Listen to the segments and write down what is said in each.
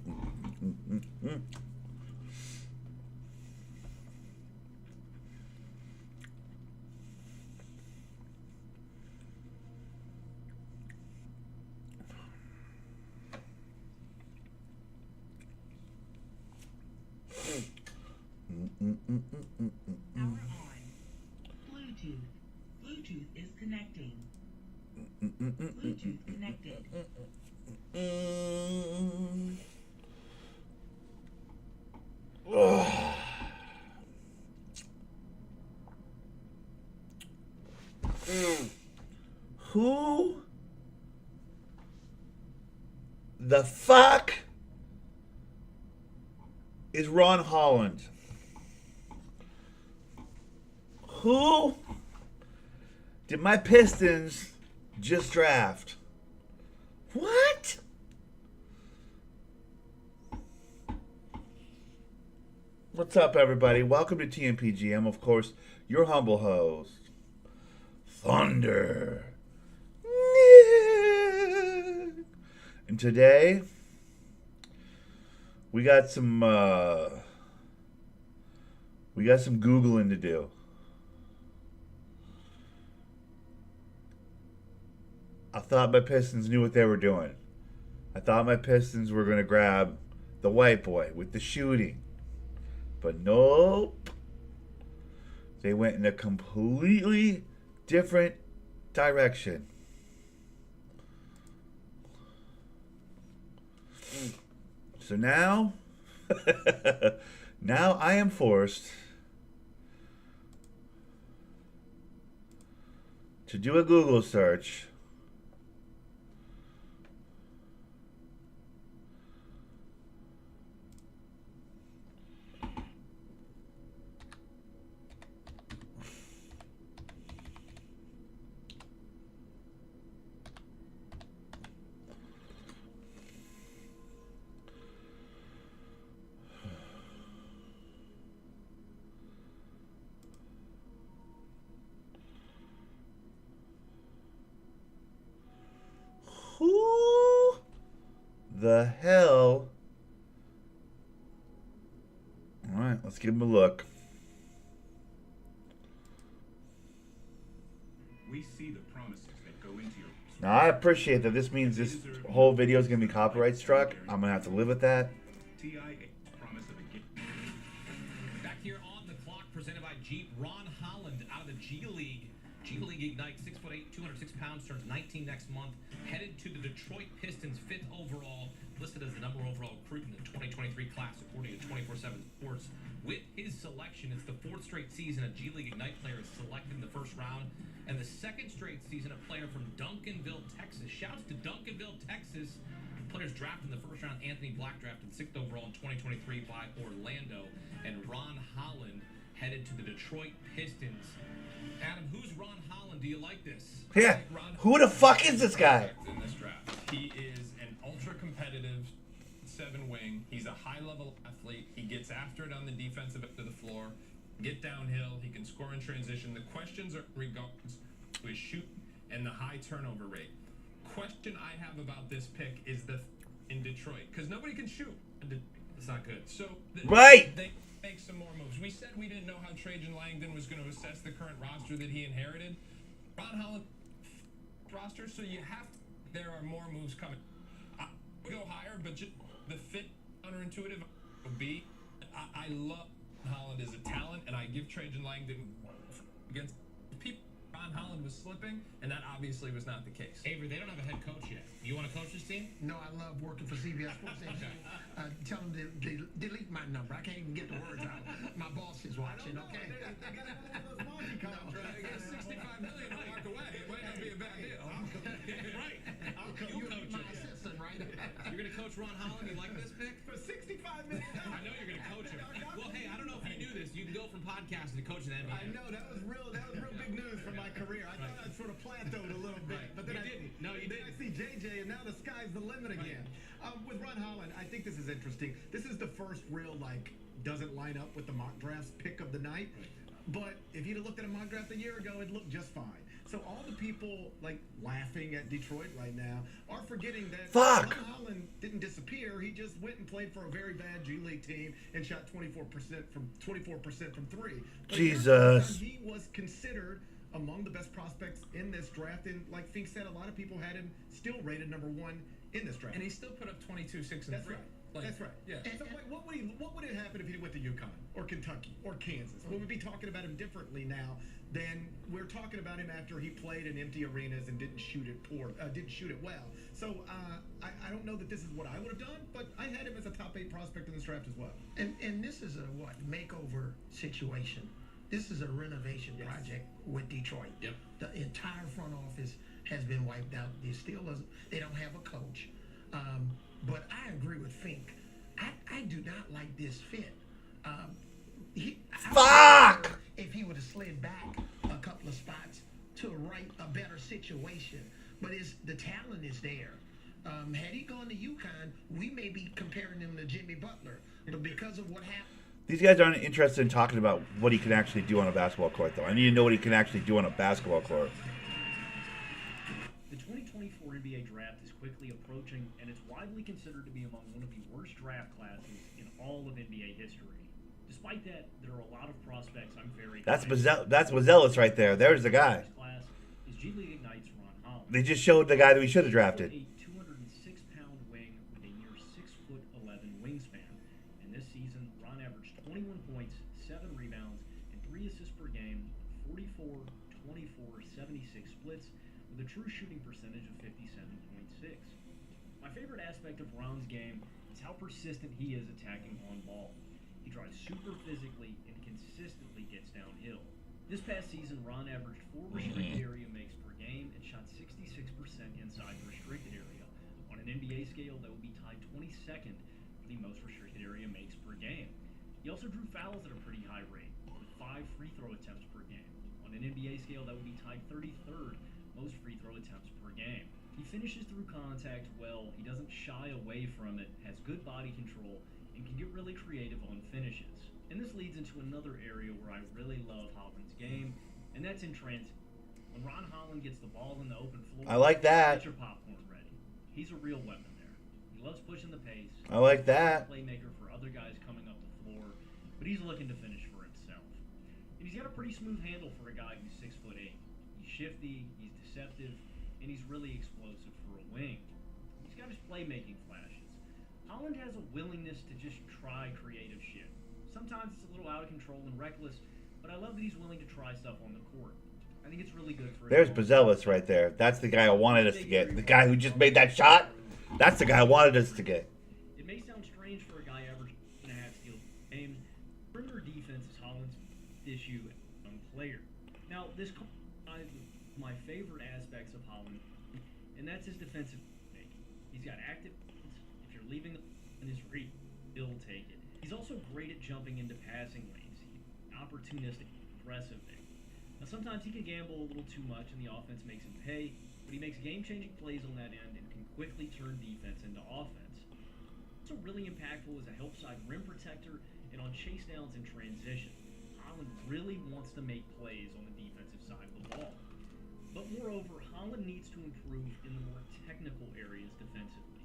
Power on. Bluetooth. Bluetooth is connecting. Bluetooth connected. Who the fuck is Ron Holland? Who did my Pistons just draft? What? What's up, everybody? Welcome to TMPG. I'm, of course, your humble host, Thunder. And today, we got some Googling to do. I thought my Pistons knew what they were doing. I thought my Pistons were going to grab the white boy with the shooting. But nope. They went in a completely different direction. So now, now I am forced to do a Google search who the hell. All right, let's give him a look. We see the promises that go into your. Now, I appreciate that this means this whole video is going to be copyright struck. I'm going to have to live with that. TIA promise of a gift. Back here on the clock, presented by Jeep, Ron Holland out of the G League. G League Ignite, 6'8", 206 pounds, turns 19 next month. Headed to the Detroit Pistons, 5th overall, listed as the #1 overall recruit in the 2023 class, according to 24/7 Sports. With his selection, it's the 4th straight season a G League Ignite player is selected in the first round, and the 2nd straight season a player from Duncanville, Texas. Shouts to Duncanville, Texas. Players drafted in the first round. Anthony Black drafted 6th overall in 2023 by Orlando, and Ron Holland headed to the Detroit Pistons. Adam, who's Ron Holland? Do you like this? Yeah. Who the fuck is this guy? In this draft, he is an ultra-competitive 7-wing. He's a high-level athlete. He gets after it on the defensive end of the floor, get downhill. He can score in transition. The questions are regards to his shoot and the high turnover rate. Question I have about this pick is in Detroit, because nobody can shoot. It's not good. So Right. They make some more moves. We said we didn't know how Trajan Langdon was going to assess the current roster that he inherited. Ron Holland roster, so there are more moves coming. We go higher, but just the fit counterintuitive would be. I love Holland as a talent, and I give Trajan Langdon against people. Ron Holland was slipping, and that obviously was not the case. Avery, they don't have a head coach yet. You want to coach this team? No, I love working for CBS Sports. Tell them to delete my number. I can't even get the words out. My boss is watching, okay? They got $65 million to walk away. It might not be a bad deal. Right. You're my assistant, right? You're going to coach Ron Holland? You like this pick? For $65 million. I know you're going to coach him. Well, hey, I don't know if you knew this. You can go from podcasting to coaching the NBA. I know, that was real big news for my career. I thought I'd sort of plateaued a little bit, but then You didn't. No, you then didn't. I see JJ, and now the sky's the limit again. With Ron Holland, I think this is interesting. This is the first real, doesn't line up with the mock drafts pick of the night. But if you'd have looked at a mock draft a year ago, it looked just fine. So all the people like laughing at Detroit right now are forgetting that Ron Holland didn't disappear. He just went and played for a very bad G League team and shot 24% from three. But Jesus. he was considered among the best prospects in this draft, and like Fink said, a lot of people had him still rated number 1 in this draft. And he still put up 22, 6, and 3. That's right. Like, That's right. Yeah. So what would it happen if he went to UConn or Kentucky or Kansas? We would be talking about him differently now than we're talking about him after he played in empty arenas and didn't shoot it well. So I don't know that this is what I would have done, but I had him as a top 8 prospect in this draft as well. And this is a makeover situation. This is a renovation project with Detroit. Yep. The entire front office has been wiped out. They don't have a coach. But I agree with Fink. I do not like this fit. Fuck! If he would have slid back a couple of spots to a better situation, but the talent is there. Had he gone to UConn, we may be comparing him to Jimmy Butler, but because of what happened. These guys aren't interested in talking about what he can actually do on a basketball court, though. I need to know what he can actually do on a basketball court. The 2024 NBA draft is quickly approaching, and it's widely considered to be among one of the worst draft classes in all of NBA history. Despite that, there are a lot of prospects I'm very That's Mazelis right there. There's the guy. This class is G League Ignite's Ron Holland. They just showed the guy that we should have drafted. A 206-pound wing with a near 6'11" wingspan. And this season, Ron averaged 21 points, 7 rebounds, and 3 assists per game, 44, 24, 76 splits, with a true shooting percentage of 57.6. My favorite aspect of Ron's game is how persistent he is attacking on ball. He drives super physically and consistently gets downhill. This past season, Ron averaged 4 restricted area makes per game and shot 66% inside the restricted area. On an NBA scale, that would be tied 22nd for the most restricted area makes per game. He also drew fouls at a pretty high rate, with 5 free throw attempts per game. On an NBA scale, that would be tied 33rd most free throw attempts per game. He finishes through contact well, he doesn't shy away from it, has good body control, and can get really creative on finishes. And this leads into another area where I really love Holland's game, and that's in transit. When Ron Holland gets the ball in the open floor, I like that. Get your popcorn ready. He's a real weapon there. He loves pushing the pace. I like that. Playmaker for other guys coming up the floor, but he's looking to finish for himself. And he's got a pretty smooth handle for a guy who's 6'8". He's shifty, he's deceptive, and he's really explosive for a wing. He's got his playmaking flashes. Holland has a willingness to just try creative shit. Sometimes it's a little out of control and reckless, but I love that he's willing to try stuff on the court. I think it's really good for There's Mazelis right there. That's the guy I wanted us to get. The guy who just made that shot, that's the guy I wanted us to get. It may sound strange for a guy averaging 1.5 steals a game. Perimeter defense is Holland's issue as a young player. Now, this coincides with my favorite aspects of Holland, and that's his defensive making. He's got active defense. If you're leaving in his reach, he'll take it. He's also great at jumping into passing lanes. He's opportunistic, aggressive there. Now, sometimes he can gamble a little too much and the offense makes him pay, but he makes game-changing plays on that end and can quickly turn defense into offense. Also really impactful as a help side rim protector and on chase downs and transition. Holland really wants to make plays on the defensive side of the ball. But moreover, Holland needs to improve in the more technical areas defensively.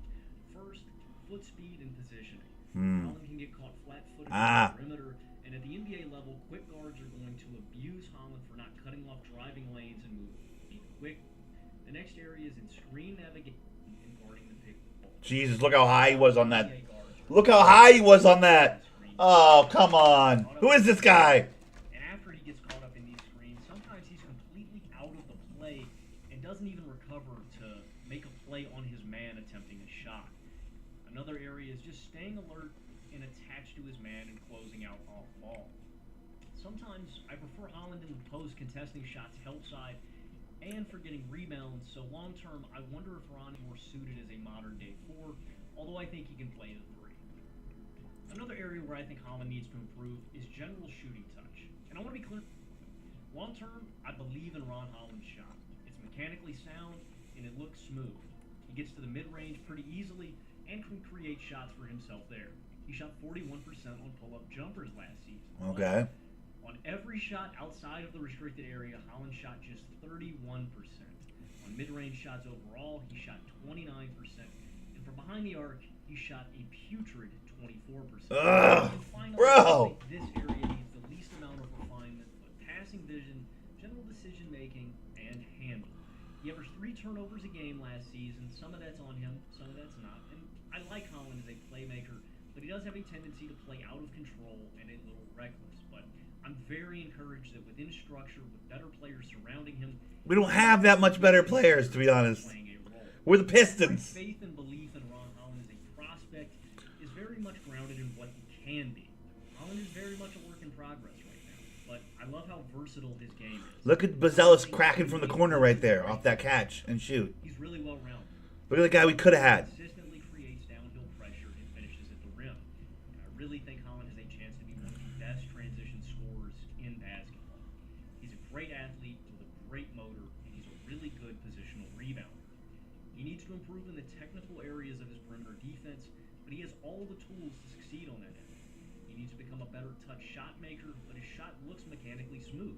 First, foot speed and positioning. Holland can get caught flat-footed on the perimeter, and at the NBA level, quick guards are going to abuse Holland for not cutting off driving lanes and moving quick. The next area is in screen navigation and guarding the pick. Jesus, look how high he was on that. Look how high he was on that. Oh, come on. Who is this guy? And after he gets caught up in these screens, sometimes he's completely out of the play and doesn't even recover to make a play on his man attempting a shot. Another area is just staying alert and attached to his man and closing out off ball. Sometimes I prefer Holland in the post contesting shots help side and for getting rebounds, so long term I wonder if Ron is more suited as a modern day 4, although I think he can play the 3. Another area where I think Holland needs to improve is general shooting touch. And I want to be clear, long term I believe in Ron Holland's shot. It's mechanically sound and it looks smooth. He gets to the mid-range pretty easily and can create shots for himself there. He shot 41% on pull-up jumpers last season. Okay. On On every shot outside of the restricted area, Holland shot just 31%. On mid-range shots overall, he shot 29%. And from behind the arc, he shot a putrid 24%. Ugh, And finally, bro. I think this area needs the least amount of refinement, but passing vision, general decision-making, and handle. He averaged 3 turnovers a game last season. Some of that's on him, some of that's not. And I like Holland as a playmaker, but he does have a tendency to play out of control and a little reckless. But I'm very encouraged that within structure, with better players surrounding him, We don't have that much better players, to be honest. playing a role. We're the My Pistons. faith and belief in Ron Holland as a prospect is very much grounded in what he can be. Holland is very much a work in progress right now, but I love how versatile his game is. Look at Bazelis cracking from the corner right there off that catch and shoot. He's really well rounded. Look at the guy we could have had. Consistently creates downhill pressure and finishes at the rim. And I really think Holland has a chance to be one of the best transition scorers in basketball. He's a great athlete with a great motor, and he's a really good positional rebounder. He needs to improve in the technical areas of his perimeter defense, but he has all the tools to succeed on that end. He needs to become a better touch shot maker, but his shot looks mechanically smooth.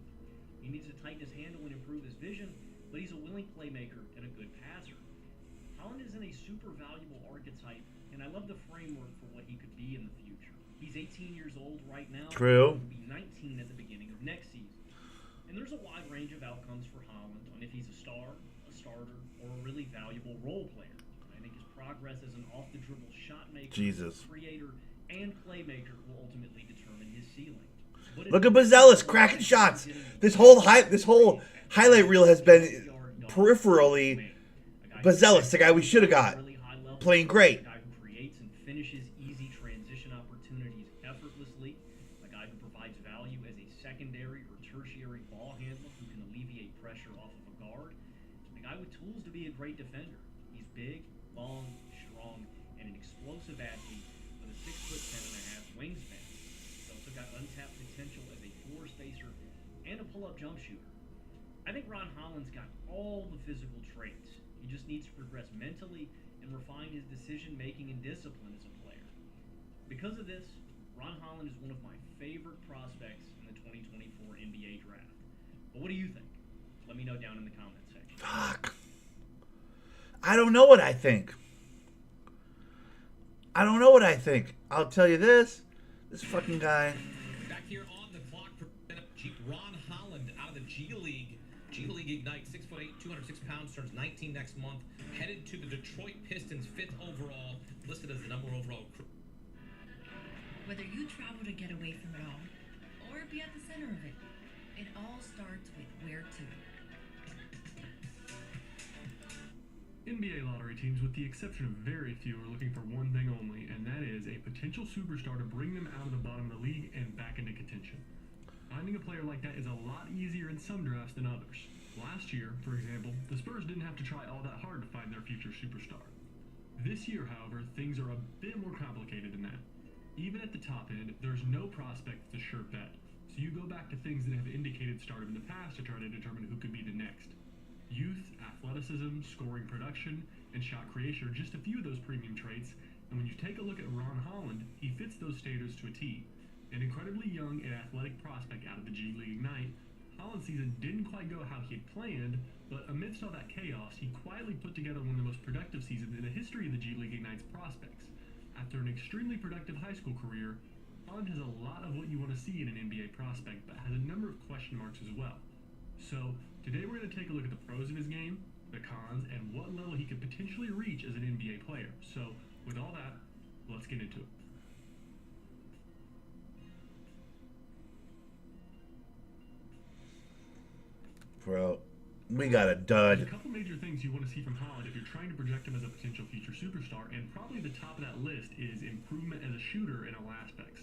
He needs to tighten his handle and improve his vision, but he's a willing playmaker and a good passer. Holland is in a super valuable archetype, and I love the framework for what he could be in the future. He's 18 years old right now. True. He'll be 19 at the beginning of next season. And there's a wide range of outcomes for Holland on if he's a star, a starter, or a really valuable role player. I think his progress as an off-the-dribble shot maker, Jesus. creator, and playmaker will ultimately determine his ceiling. But Look at Bazelis cracking shots. This whole highlight reel has been peripherally Bazelis, the guy we should have got, playing great. A guy who creates and finishes easy transition opportunities effortlessly. A guy who provides value as a secondary or tertiary ball handler who can alleviate pressure off of a guard. A guy with tools to be a great defender. He's big, long, strong, and an explosive athlete with a 6'10.5" wingspan. He's also got untapped potential as a floor spacer and a pull-up jump shooter. I think Ron Holland's got all the physical traits. He just needs to progress mentally and refine his decision-making and discipline as a player. Because of this, Ron Holland is one of my favorite prospects in the 2024 NBA draft. But what do you think? Let me know down in the comment section. Fuck. I don't know what I think. I don't know what I think. I'll tell you this. This fucking guy. Back here on the clock for Ron Holland out of the G League. G League Ignite, 6'8", 206 pounds, turns 19 next month. Headed to the Detroit Pistons, 5th overall, listed as the number overall. Whether you travel to get away from it all, or be at the center of it, it all starts with where to. NBA lottery teams, with the exception of very few, are looking for one thing only, and that is a potential superstar to bring them out of the bottom of the league and back into contention. Finding a player like that is a lot easier in some drafts than others. Last year, for example, the Spurs didn't have to try all that hard to find their future superstar. This year, however, things are a bit more complicated than that. Even at the top end, there's no prospect that's a sure bet, so you go back to things that have indicated stardom in the past to try to determine who could be the next. Youth, athleticism, scoring production, and shot creation are just a few of those premium traits, and when you take a look at Ron Holland, he fits those standards to a T. An incredibly young and athletic prospect out of the G League Ignite, Holland's season didn't quite go how he had planned, but amidst all that chaos, he quietly put together one of the most productive seasons in the history of the G League Ignite's prospects. After an extremely productive high school career, Holland has a lot of what you want to see in an NBA prospect, but has a number of question marks as well. So, today we're going to take a look at the pros of his game, the cons, and what level he could potentially reach as an NBA player. So, with all that, let's get into it. Bro, we got a There's dud. a couple major things you want to see from Holland if you're trying to project him as a potential future superstar, and probably the top of that list is improvement as a shooter in all aspects.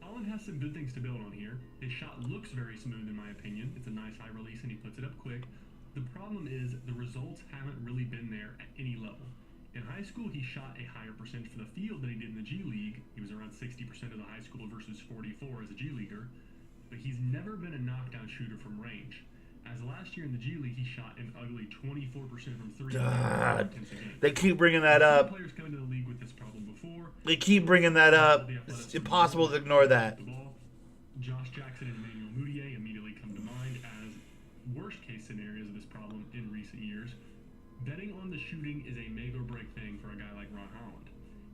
Holland has some good things to build on here. His shot looks very smooth in my opinion. It's a nice high release and he puts it up quick. The problem is the results haven't really been there at any level. In high school, he shot a higher percentage for the field than he did in the G League. He was around 60% of the high school versus 44 as a G Leaguer. But he's never been a knockdown shooter from range. As last year in the G League, he shot an ugly 24% from three. God, they keep bringing that up. Players come into the league with this problem before. They keep bringing that up. It's impossible to ignore that. Josh Jackson and Emmanuel Mudiay immediately come to mind as worst-case scenarios of this problem in recent years. Betting on the shooting is a make or break thing for a guy like Ron Holland.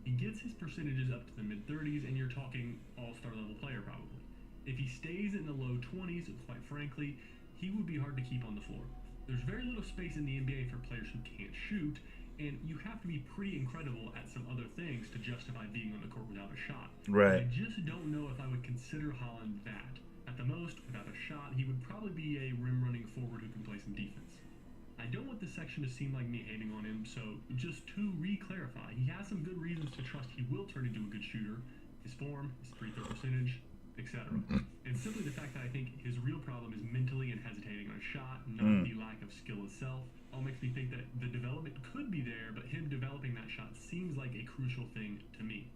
He gets his percentages up to the mid-30s, and you're talking all-star level player probably. If he stays in the low 20s, quite frankly, he would be hard to keep on the floor. There's very little space in the NBA for players who can't shoot, and you have to be pretty incredible at some other things to justify being on the court without a shot. Right. I just don't know if I would consider Holland that. At the most, without a shot, he would probably be a rim-running forward who can play some defense. I don't want this section to seem like me hating on him, so just to re-clarify, he has some good reasons to trust he will turn into a good shooter. His form, his free throw percentage, etc. And simply the fact that I think his real problem is mentally and hesitating on a shot, not the lack of skill itself, all makes me think that the development could be there, but him developing that shot seems like a crucial thing to me.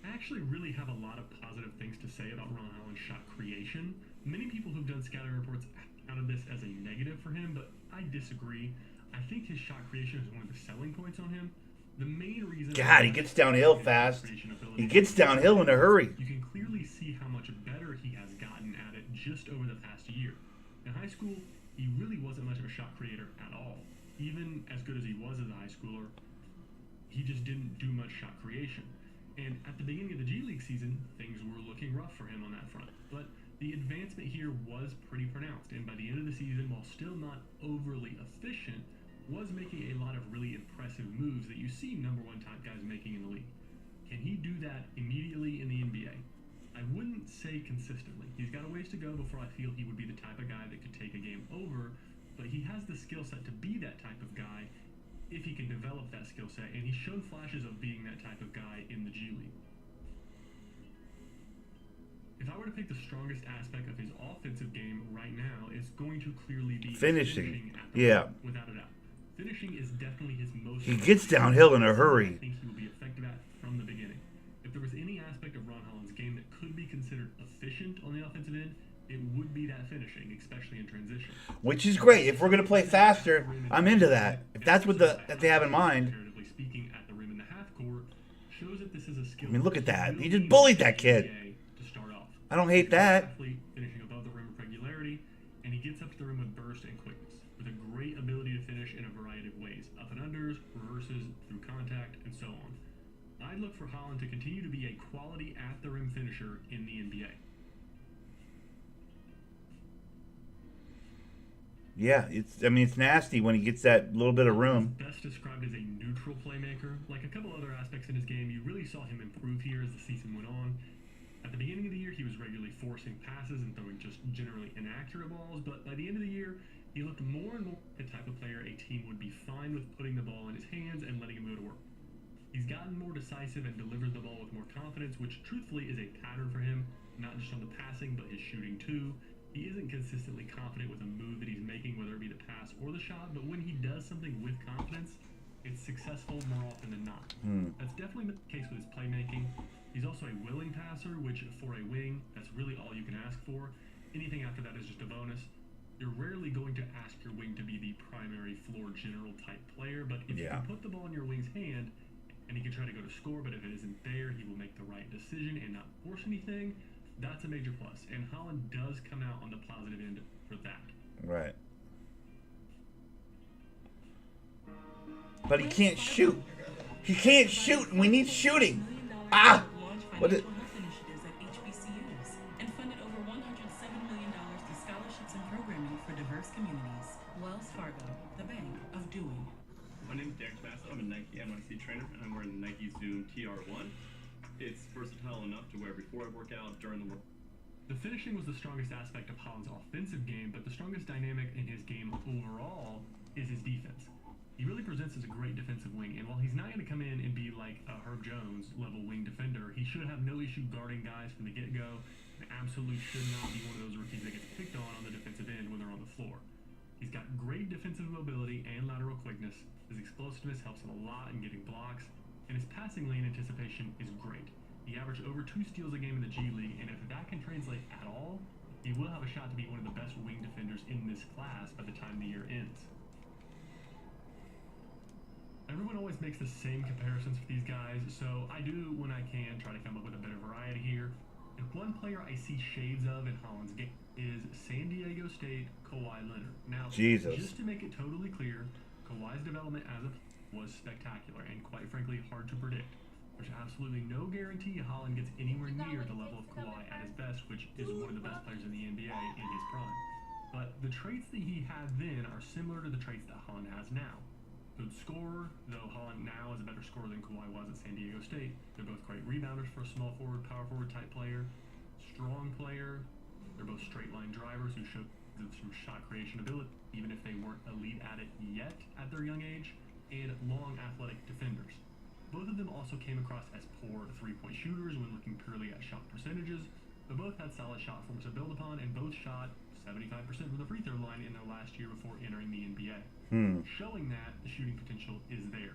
I actually really have a lot of positive things to say about Ron Holland's shot creation. Many people who've done scouting reports counted this as a negative for him, but I disagree. I think his shot creation is one of the selling points on him. The main reason... God, he gets downhill fast. He gets downhill in a hurry. You can clearly see how much better he has gotten at it just over the past year. In high school, he really wasn't much of a shot creator at all. Even as good as he was as a high schooler, he just didn't do much shot creation. And at the beginning of the G League season, things were looking rough for him on that front. But the advancement here was pretty pronounced, and by the end of the season, while still not overly efficient, was making a lot of really impressive moves that you see number one type guys making in the league. Can he do that immediately in the NBA? I wouldn't say consistently. He's got a ways to go before I feel he would be the type of guy that could take a game over, but he has the skill set to be that type of guy if he can develop that skill set, and he's shown flashes of being that type of guy in the G League. If I were to pick the strongest aspect of his offensive game right now, it's going to clearly be finishing at the yeah. rim, without a doubt. Finishing is definitely his most... He gets downhill in a hurry. I think he will be effective at from the beginning. If there was any aspect of Ron Holland's game that could be considered efficient on the offensive end, it would be that finishing, especially in transition. Which is great. If we're going to play faster, I'm into that. If that's what that they have in mind. Comparatively speaking, at the rim and the half court, shows that this is a skill. I mean, look at that. He just bullied that kid. To start off. I don't hate that. Finishing above the rim with regularity, and he gets up to the rim with burst and quickness, with a great ability to finish in a variety of ways: up and unders, reverses, through contact, and so on. I'd look for Holland to continue to be a quality at the rim finisher in the NBA. Yeah, it's nasty when he gets that little bit of room. Best described as a neutral playmaker. Like a couple other aspects in his game, you really saw him improve here as the season went on. At the beginning of the year, he was regularly forcing passes and throwing just generally inaccurate balls, but by the end of the year, he looked more and more like the type of player a team would be fine with putting the ball in his hands and letting him go to work. He's gotten more decisive and delivers the ball with more confidence, which truthfully is a pattern for him, not just on the passing, but his shooting too. He isn't consistently confident with a move that he's making, whether it be the pass or the shot, but when he does something with confidence, it's successful more often than not. That's definitely the case with his playmaking. He's also a willing passer, which for a wing, that's really all you can ask for. Anything after that is just a bonus. You're rarely going to ask your wing to be the primary floor general type player, but if you can put the ball in your wing's hand, and he can try to go to score, but if it isn't there, he will make the right decision and not force anything. That's a major plus, and Holland does come out on the positive end for that. Right. But he can't shoot. He can't shoot, and we need shooting. Ah! What is... initiatives at HBCUs and funded over $107 million to scholarships and programming for diverse communities. Wells Fargo, the bank of doing. My name is Derek Bassett. I'm a Nike NYC trainer, and I'm wearing the Nike Zoom TR1. It's versatile enough to wear before I work out, during the work. The finishing was the strongest aspect of Holland's offensive game, but the strongest dynamic in his game overall is his defense. He really presents as a great defensive wing, and while he's not going to come in and be like a Herb Jones level wing defender, he should have no issue guarding guys from the get-go, and absolutely should not be one of those rookies that gets picked on the defensive end when they're on the floor. He's got great defensive mobility and lateral quickness. His explosiveness helps him a lot in getting blocks, and his passing lane anticipation is great. He averaged over 2 steals a game in the G League, and if that can translate at all, he will have a shot to be one of the best wing defenders in this class by the time the year ends. I everyone always makes the same comparisons for these guys, so I do, when I can, try to come up with a bit of variety here. And one player I see shades of in Holland's game is San Diego State Kawhi Leonard. Now, just to make it totally clear, Kawhi's development as a was spectacular and quite frankly hard to predict. There's absolutely no guarantee Holland gets anywhere near the level of Kawhi at his best, which is one of the best players in the NBA in his prime. But the traits that he had then are similar to the traits that Holland has now. Good scorer, though Holland now is a better scorer than Kawhi was at San Diego State. They're both great rebounders for a small forward, power forward type player. Strong player. They're both straight line drivers who show some shot creation ability, even if they weren't elite at it yet at their young age. And long athletic defenders. Both of them also came across as poor three-point shooters when looking purely at shot percentages, but both had solid shot forms to build upon, and both shot 75% from the free throw line in their last year before entering the NBA. Showing that the shooting potential is there.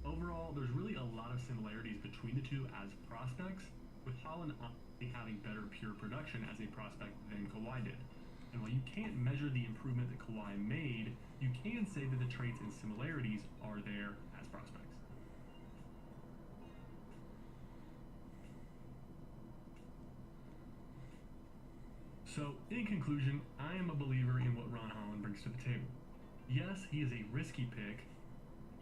Overall, there's really a lot of similarities between the two as prospects, with Holland having better pure production as a prospect than Kawhi did. And while you can't measure the improvement that Kawhi made, you can say that the traits and similarities are there as prospects. So, in conclusion, I am a believer in what Ron Holland brings to the table. Yes, he is a risky pick.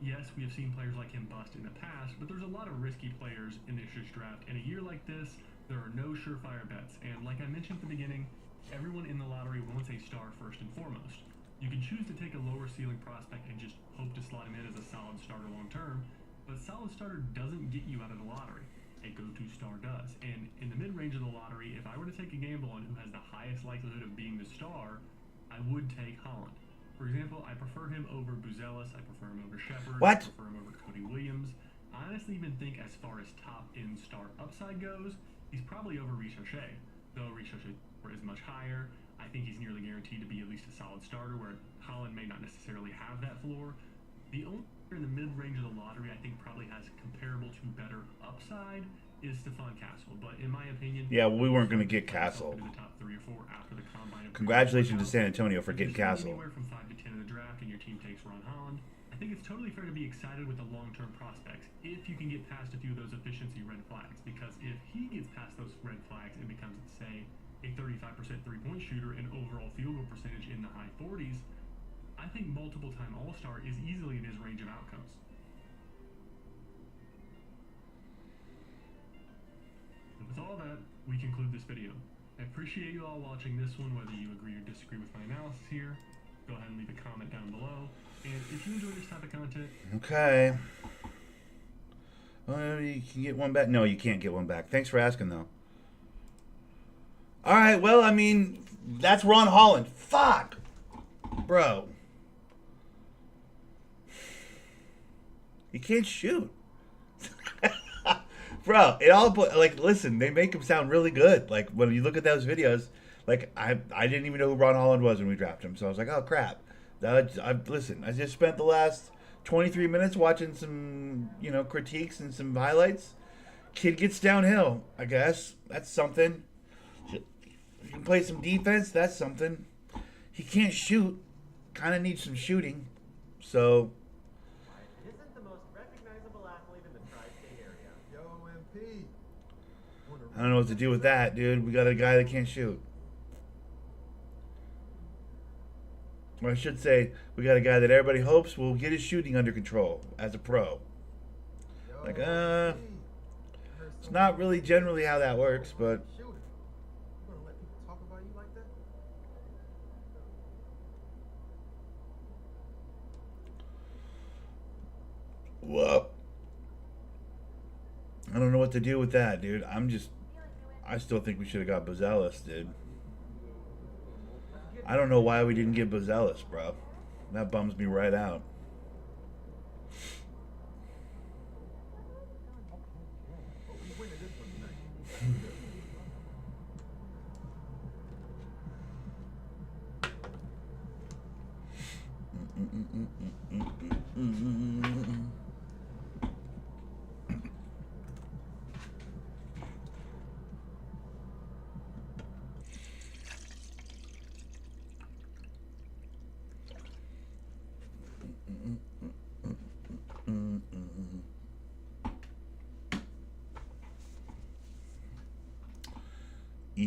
Yes, we have seen players like him bust in the past, but there's a lot of risky players in this year's draft. In a year like this, there are no surefire bets. And like I mentioned at the beginning, everyone in the lottery wants a star first and foremost. You can choose to take a lower ceiling prospect and just hope to slot him in as a solid starter long term, but solid starter doesn't get you out of the lottery. A go-to star does. And in the mid-range of the lottery, if I were to take a gamble on who has the highest likelihood of being the star, I would take Holland. For example, I prefer him over Buzelis, I prefer him over Shepard, I prefer him over Cody Williams. I honestly even think as far as top-end star upside goes, he's probably over Ricochet, though Ricochet is much higher. I think he's nearly guaranteed to be at least a solid starter, where Holland may not necessarily have that floor. The only player in the mid-range of the lottery I think probably has comparable to better upside is Stephon Castle, but in my opinion... Yeah, we weren't going to get Castle. ...the top 3 or 4 after the combine. Congratulations to San Antonio for getting Castle. Anywhere from 5 to 10 in the draft and your team takes Ron Holland, I think it's totally fair to be excited with the long-term prospects if you can get past a few of those efficiency red flags, because if he gets past those red flags and becomes, say, a 35% three-point shooter and overall field goal percentage in the high 40s, I think multiple-time All-Star is easily in his range of outcomes. And with all that, we conclude this video. I appreciate you all watching this one, whether you agree or disagree with my analysis here. Go ahead and leave a comment down below. And if you enjoy this type of content... Okay. Well, you can get one back. No, you can't get one back. Thanks for asking, though. All right, well, I mean, that's Ron Holland. Fuck. Bro. You can't shoot. Bro, it all, like, listen, they make him sound really good. Like, when you look at those videos, like, I didn't even know who Ron Holland was when we drafted him. So I was like, oh, crap. Listen, I just spent the last 23 minutes watching some, critiques and some highlights. Kid gets downhill, I guess. That's something. He can play some defense. That's something. He can't shoot. Kind of needs some shooting. So. Isn't the most recognizable athlete in the tri-state area. Yo, MP. I don't know what to do with that, dude. We got a guy that can't shoot. Or I should say, we got a guy that everybody hopes will get his shooting under control as a pro. Like, it's not really generally how that works, but. Whoa. I don't know what to do with that, dude. I still think we should have got Buzelis, dude. I don't know why we didn't get Buzelis, bro. That bums me right out.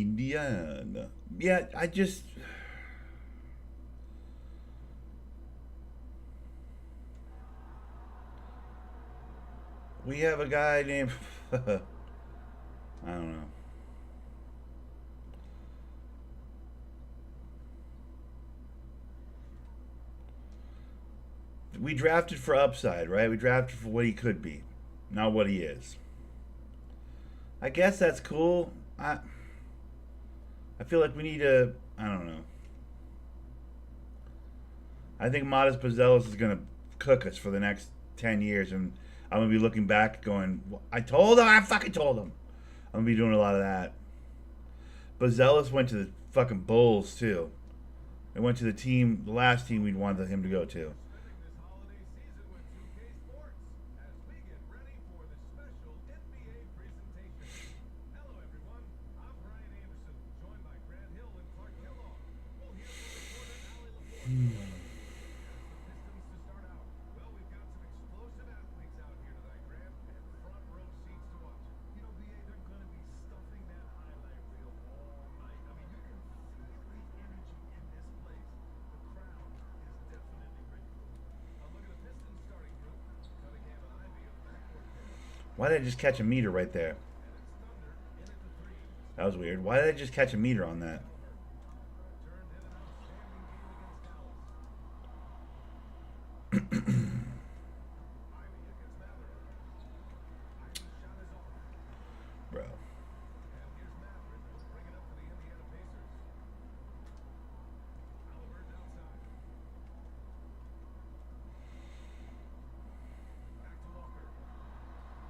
Indiana. Yeah, I just. We have a guy named. I don't know. We drafted for upside, right? We drafted for what he could be, not what he is. I guess that's cool. I feel like we need a. I don't know. I think Modest Pozelis is gonna cook us for the next 10 years, and I'm gonna be looking back, going, "I told him. I fucking told him." I'm gonna be doing a lot of that. Pozelis went to the fucking Bulls too. They went to the team, the last team we'd wanted him to go to. This holiday season with 2K Sports as we get ready for the special NBA presentation. Hello, everyone. I'm Brian Anderson, joined by Grant Hill and Clark Kellogg. We'll hear from reporter Allie LaForge. As the Pistons to start out. Well, we've got some explosive athletes out here tonight, Grant, and front row seats to watch. You know, BA, they're going to be stuffing that highlight reel all night. I mean, you can feel the energy in this place. The crowd is definitely ready for it. Look at the Pistons starting group. Cunningham and Ivy on the backcourt pair. Why did I just catch a meter right there? And it's Thunder in at the three. That was weird. Why did I just catch a meter on that? Turned in an outstanding game against Dallas. Ivy against Mather. Ivy's shot is off. Bro. And here's Mather. He'll bring it up for the Indiana Pacers. Halliburton outside. Back to Walker.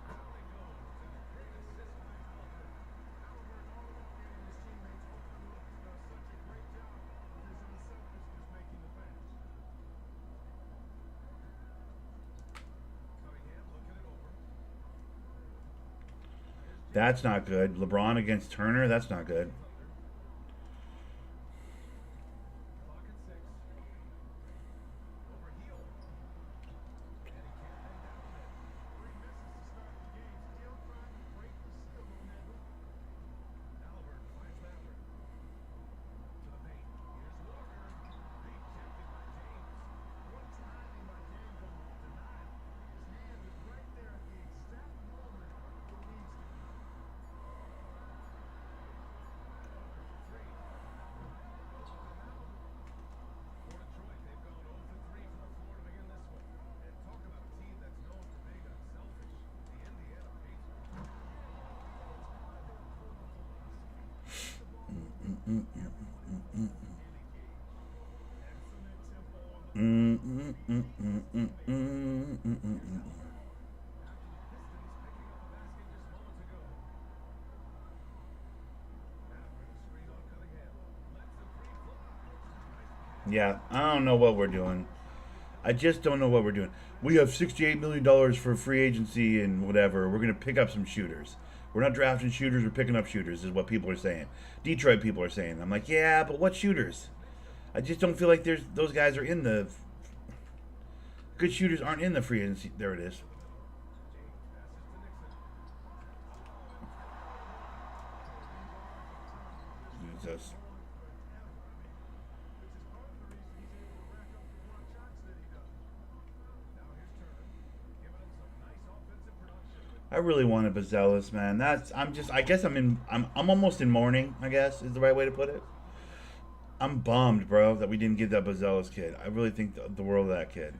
Down they go. And a great assist by Halliburton. Halliburton all alone getting his teammates open looks. Does such a great job of his unselfishness making the pass. Cunningham looking it over. That's not good. LeBron against Turner, that's not good. Clock at 6. Over heel. And he can't hang down there. 3 misses to start the game. Still trying to break the steal momentum. Halliburton finds Mather. To the paint. Here's Walker. Being tempted by James. What timing by James on the denial. His hand is right there at the exact moment it needs to be. Walker for 3. For Detroit, they've gone 0 for 3 from the floor to begin this one. And talk about a team that's known for being unselfish. The Indiana Pacers. Yeah, I don't know what we're doing. I just don't know what we're doing. We have $68 million for free agency and whatever. We're going to pick up some shooters. We're not drafting shooters, we're picking up shooters, is what people are saying. Detroit people are saying. I'm like, yeah, but what shooters? I just don't feel like those guys are in the... Good shooters aren't in the free agency. There it is. Jesus. I really wanted Pozelis, man. I guess I'm almost in mourning, I guess, is the right way to put it. I'm bummed, bro, that we didn't get that Pozelis kid. I really think the world of that kid.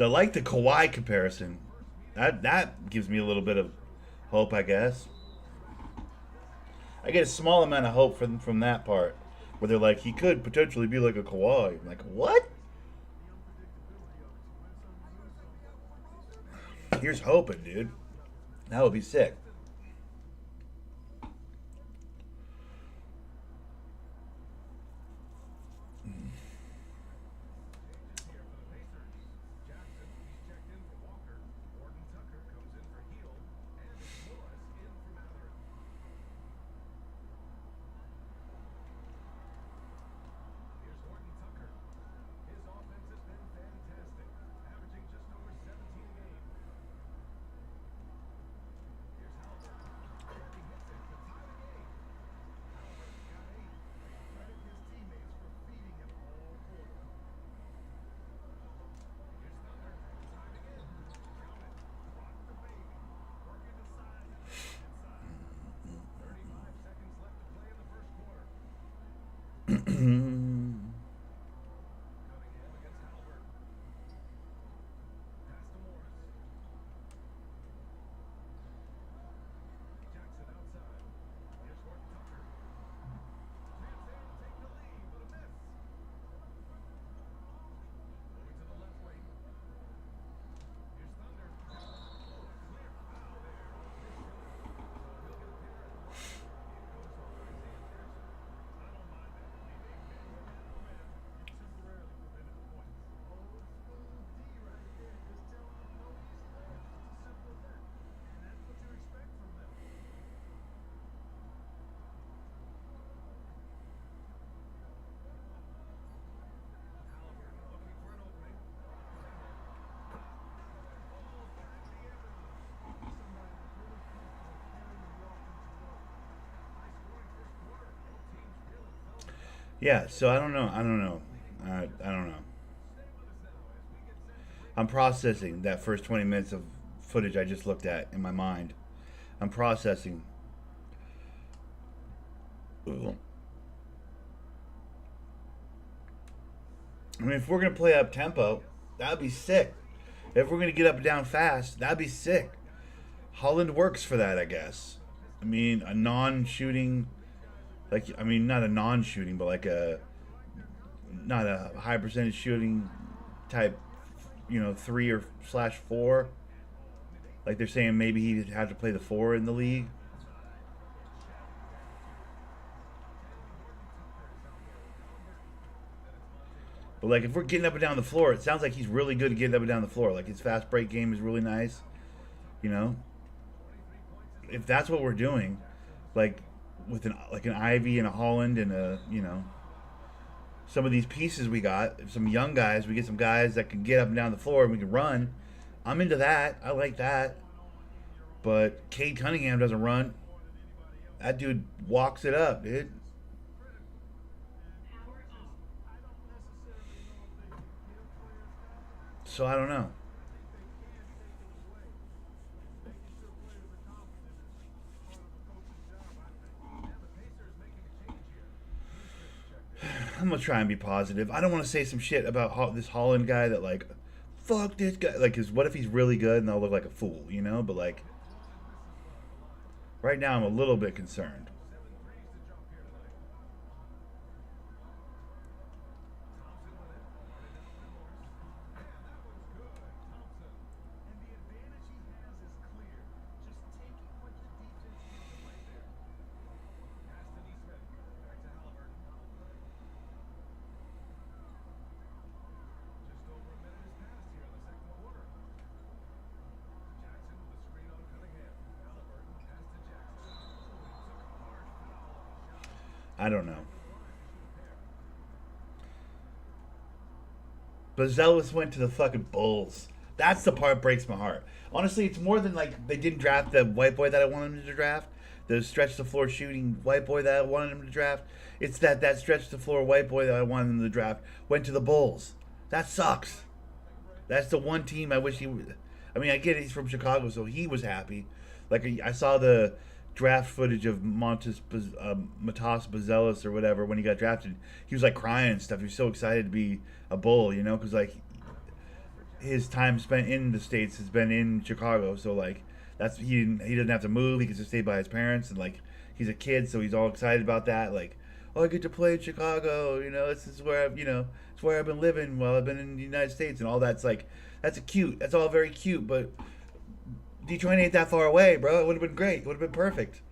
I like the Kawhi comparison. That gives me a little bit of hope, I guess. I get a small amount of hope from that part, where they're like, he could potentially be like a Kawhi. I'm like, what? Here's hoping, dude. That would be sick. Yeah, so I don't know. I don't know. I don't know. I'm processing that first 20 minutes of footage I just looked at in my mind. I'm processing. Ooh. I mean, if we're going to play up tempo, that'd be sick. If we're going to get up and down fast, that'd be sick. Holland works for that, I guess. I mean, a non-shooting, like, I mean, not a non-shooting, but like not a high percentage shooting type, 3 or slash 4. Like they're saying maybe he'd have to play the 4 in the league. But like if we're getting up and down the floor, it sounds like he's really good at getting up and down the floor. Like his fast break game is really nice. If that's what we're doing, like with an Ivy and a Holland and some of these pieces we got, some young guys, we get some guys that can get up and down the floor and we can run. I'm into that. I like that. But Cade Cunningham doesn't run. That dude walks it up, dude. So I don't know. I'm gonna try and be positive. I don't want to say some shit about this Holland guy that like, fuck this guy. Like, cause what if he's really good and I'll look like a fool, But like, right now I'm a little bit concerned. I don't know. But Zealous went to the fucking Bulls. That's the part that breaks my heart. Honestly, it's more than like they didn't draft the white boy that I wanted him to draft. The stretch the floor shooting white boy that I wanted him to draft. It's that stretch the floor white boy that I wanted him to draft went to the Bulls. That sucks. That's the one team I wish he would. I mean, I get it, he's from Chicago, so he was happy. Like I saw the draft footage of Matas Bazelis or whatever when he got drafted. He was like crying and stuff. He was so excited to be a Bull, because like his time spent in the States has been in Chicago. So like he doesn't have to move. He gets to stay by his parents, and like he's a kid, so he's all excited about that. Like, oh, I get to play in Chicago. This is where it's where I've been living while I've been in the United States, and all that's like that's That's all very cute, but Detroit ain't that far away, bro. It would have been great. It would have been perfect. It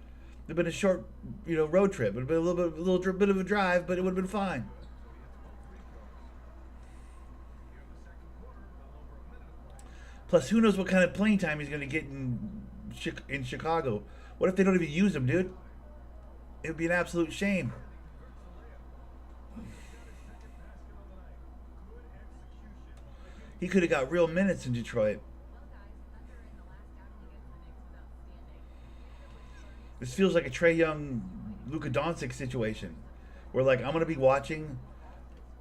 would have been a short, road trip. It would have been a little bit of a drive, but it would have been fine. Plus, who knows what kind of playing time he's going to get in Chicago? What if they don't even use him, dude? It would be an absolute shame. He could have got real minutes in Detroit. This feels like a Trae Young, Luka Doncic situation, where like I'm gonna be watching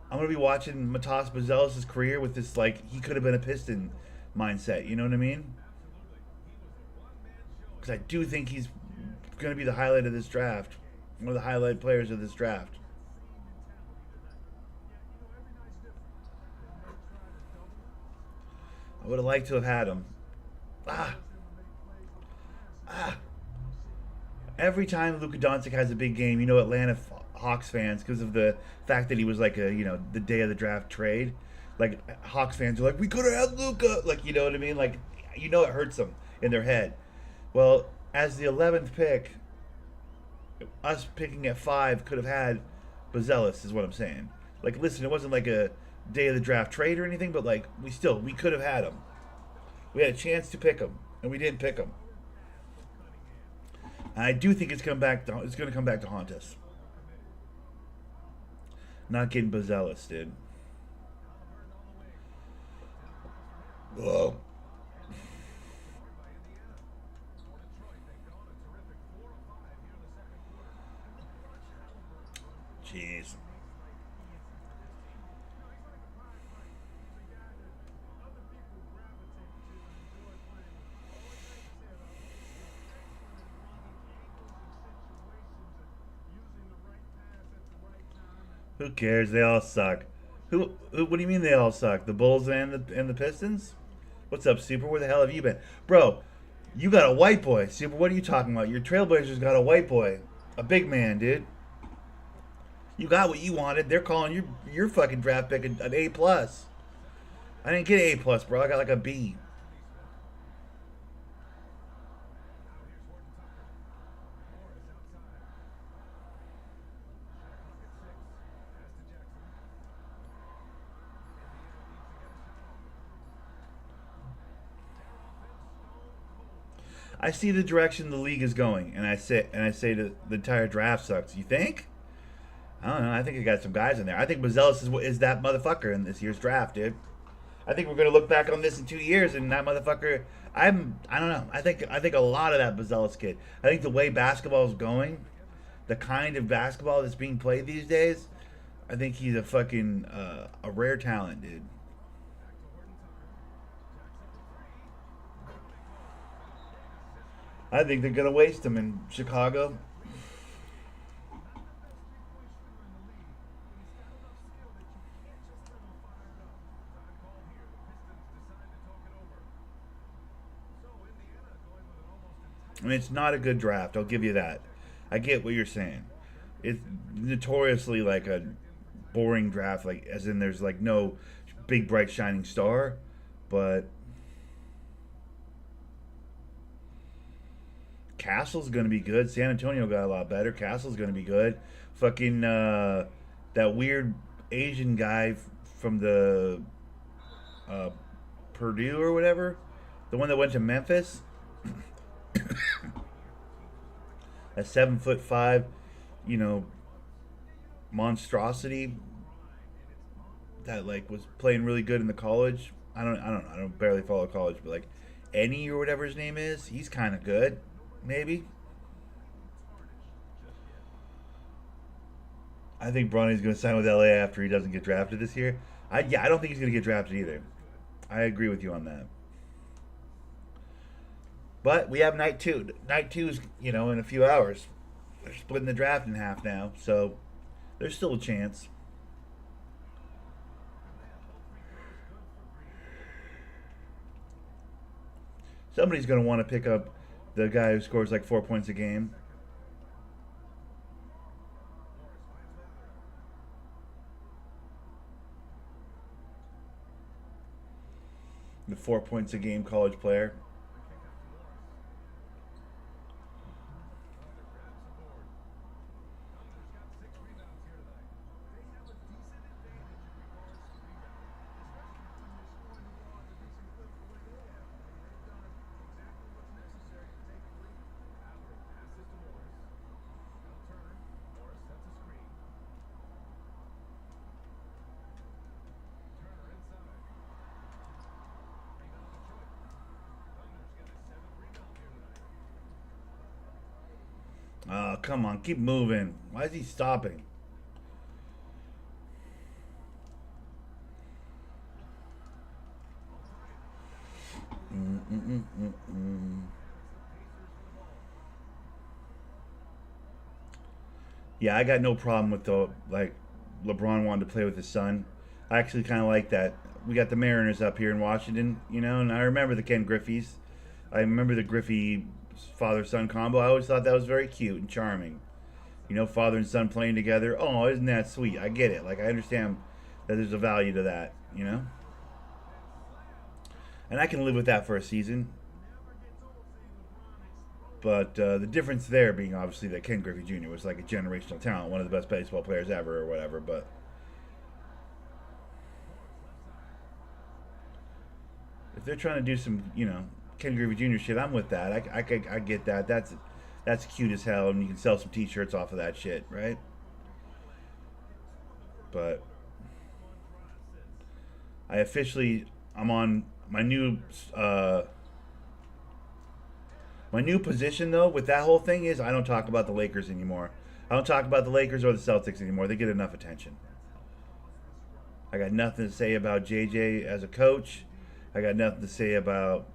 Matas Bazelis' career with this like he could have been a Piston mindset. You know what I mean? Because I do think he's gonna be the highlight of this draft, one of the highlight players of this draft. I would have liked to have had him. Every time Luka Doncic has a big game, Atlanta Hawks fans, because of the fact that he was like the day of the draft trade, like Hawks fans are like, we could have had Luka, like you know what I mean, like it hurts them in their head. Well, as the 11th pick, us picking at 5 could have had Bazelis, is what I'm saying. Like, listen, it wasn't like a day of the draft trade or anything, but like we could have had him. We had a chance to pick him, and we didn't pick him. I do think it's going to come back to haunt us. Not getting Bazelis, dude. Whoa. Jeez. Who cares? They all suck. What do you mean they all suck? The Bulls and the Pistons? What's up, Super? Where the hell have you been, bro? You got a white boy, Super. What are you talking about? Your Trailblazers got a white boy, a big man, dude. You got what you wanted. They're calling your fucking draft pick an A plus. I didn't get an A plus, bro. I got like a B. I see the direction the league is going, and I say the entire draft sucks. You think? I don't know. I think I got some guys in there. I think Bazelis is that motherfucker in this year's draft, dude. I think we're gonna look back on this in 2 years, and that motherfucker. I don't know. I think a lot of that Bazelis kid. I think the way basketball is going, the kind of basketball that's being played these days, I think he's a fucking a rare talent, dude. I think they're gonna waste him in Chicago. I mean, it's not a good draft. I'll give you that. I get what you're saying. It's notoriously like a boring draft, like as in there's like no big bright shining star, but Castle's gonna be good. San Antonio got a lot better. Castle's gonna be good. Fucking that weird Asian guy from the Purdue or whatever, the one that went to Memphis. A 7'5", monstrosity that like was playing really good in the college. I don't barely follow college, but like Ennie or whatever his name is, he's kind of good, maybe. I think Bronny's going to sign with LA after he doesn't get drafted this year. I don't think he's going to get drafted either. I agree with you on that. But we have night two. Night two is, in a few hours. They're splitting the draft in half now, so there's still a chance. Somebody's going to want to pick up the guy who scores like 4 points a game. The 4 points a game college player. Oh, come on. Keep moving. Why is he stopping? Yeah, I got no problem with LeBron wanted to play with his son. I actually kind of like that. We got the Mariners up here in Washington, and I remember the Ken Griffey's. I remember the Griffey father-son combo. I always thought that was very cute and charming. Father and son playing together. Oh, isn't that sweet? I get it. Like, I understand that there's a value to that, And I can live with that for a season. But the difference there being obviously that Ken Griffey Jr. was like a generational talent, one of the best baseball players ever or whatever, but if they're trying to do some, Ken Griffey Jr. shit, I'm with that. I get that. That's cute as hell, and you can sell some T-shirts off of that shit, right? But I'm on my new position though with that whole thing is I don't talk about the Lakers anymore. I don't talk about the Lakers or the Celtics anymore. They get enough attention. I got nothing to say about JJ as a coach. I got nothing to say about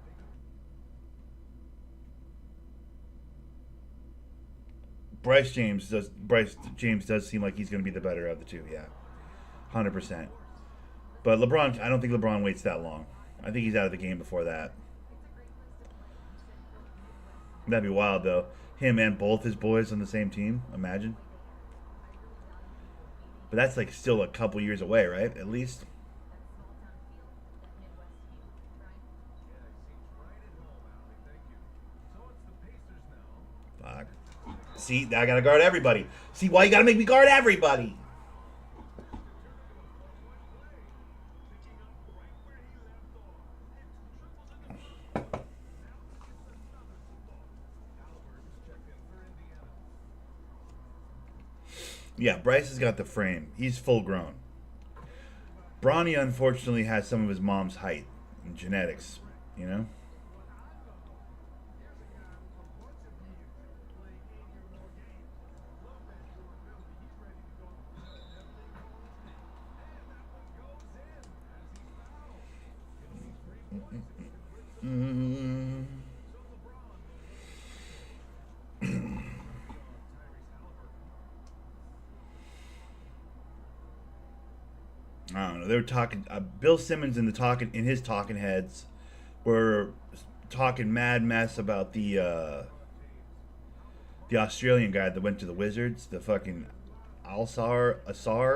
Bryce James does seem like he's going to be the better of the two. Yeah, 100%. But LeBron, I don't think LeBron waits that long. I think he's out of the game before that. That'd be wild though. Him and both his boys on the same team. Imagine. But that's like still a couple years away, right? At least. Fuck. See, I gotta guard everybody. See, why you gotta make me guard everybody? Yeah, Bryce has got the frame. He's full grown. Bronny, unfortunately, has some of his mom's height and genetics, you know? I don't know. They were talking. Bill Simmons in his talking heads were talking mad mess about the Australian guy that went to the Wizards, the fucking Asar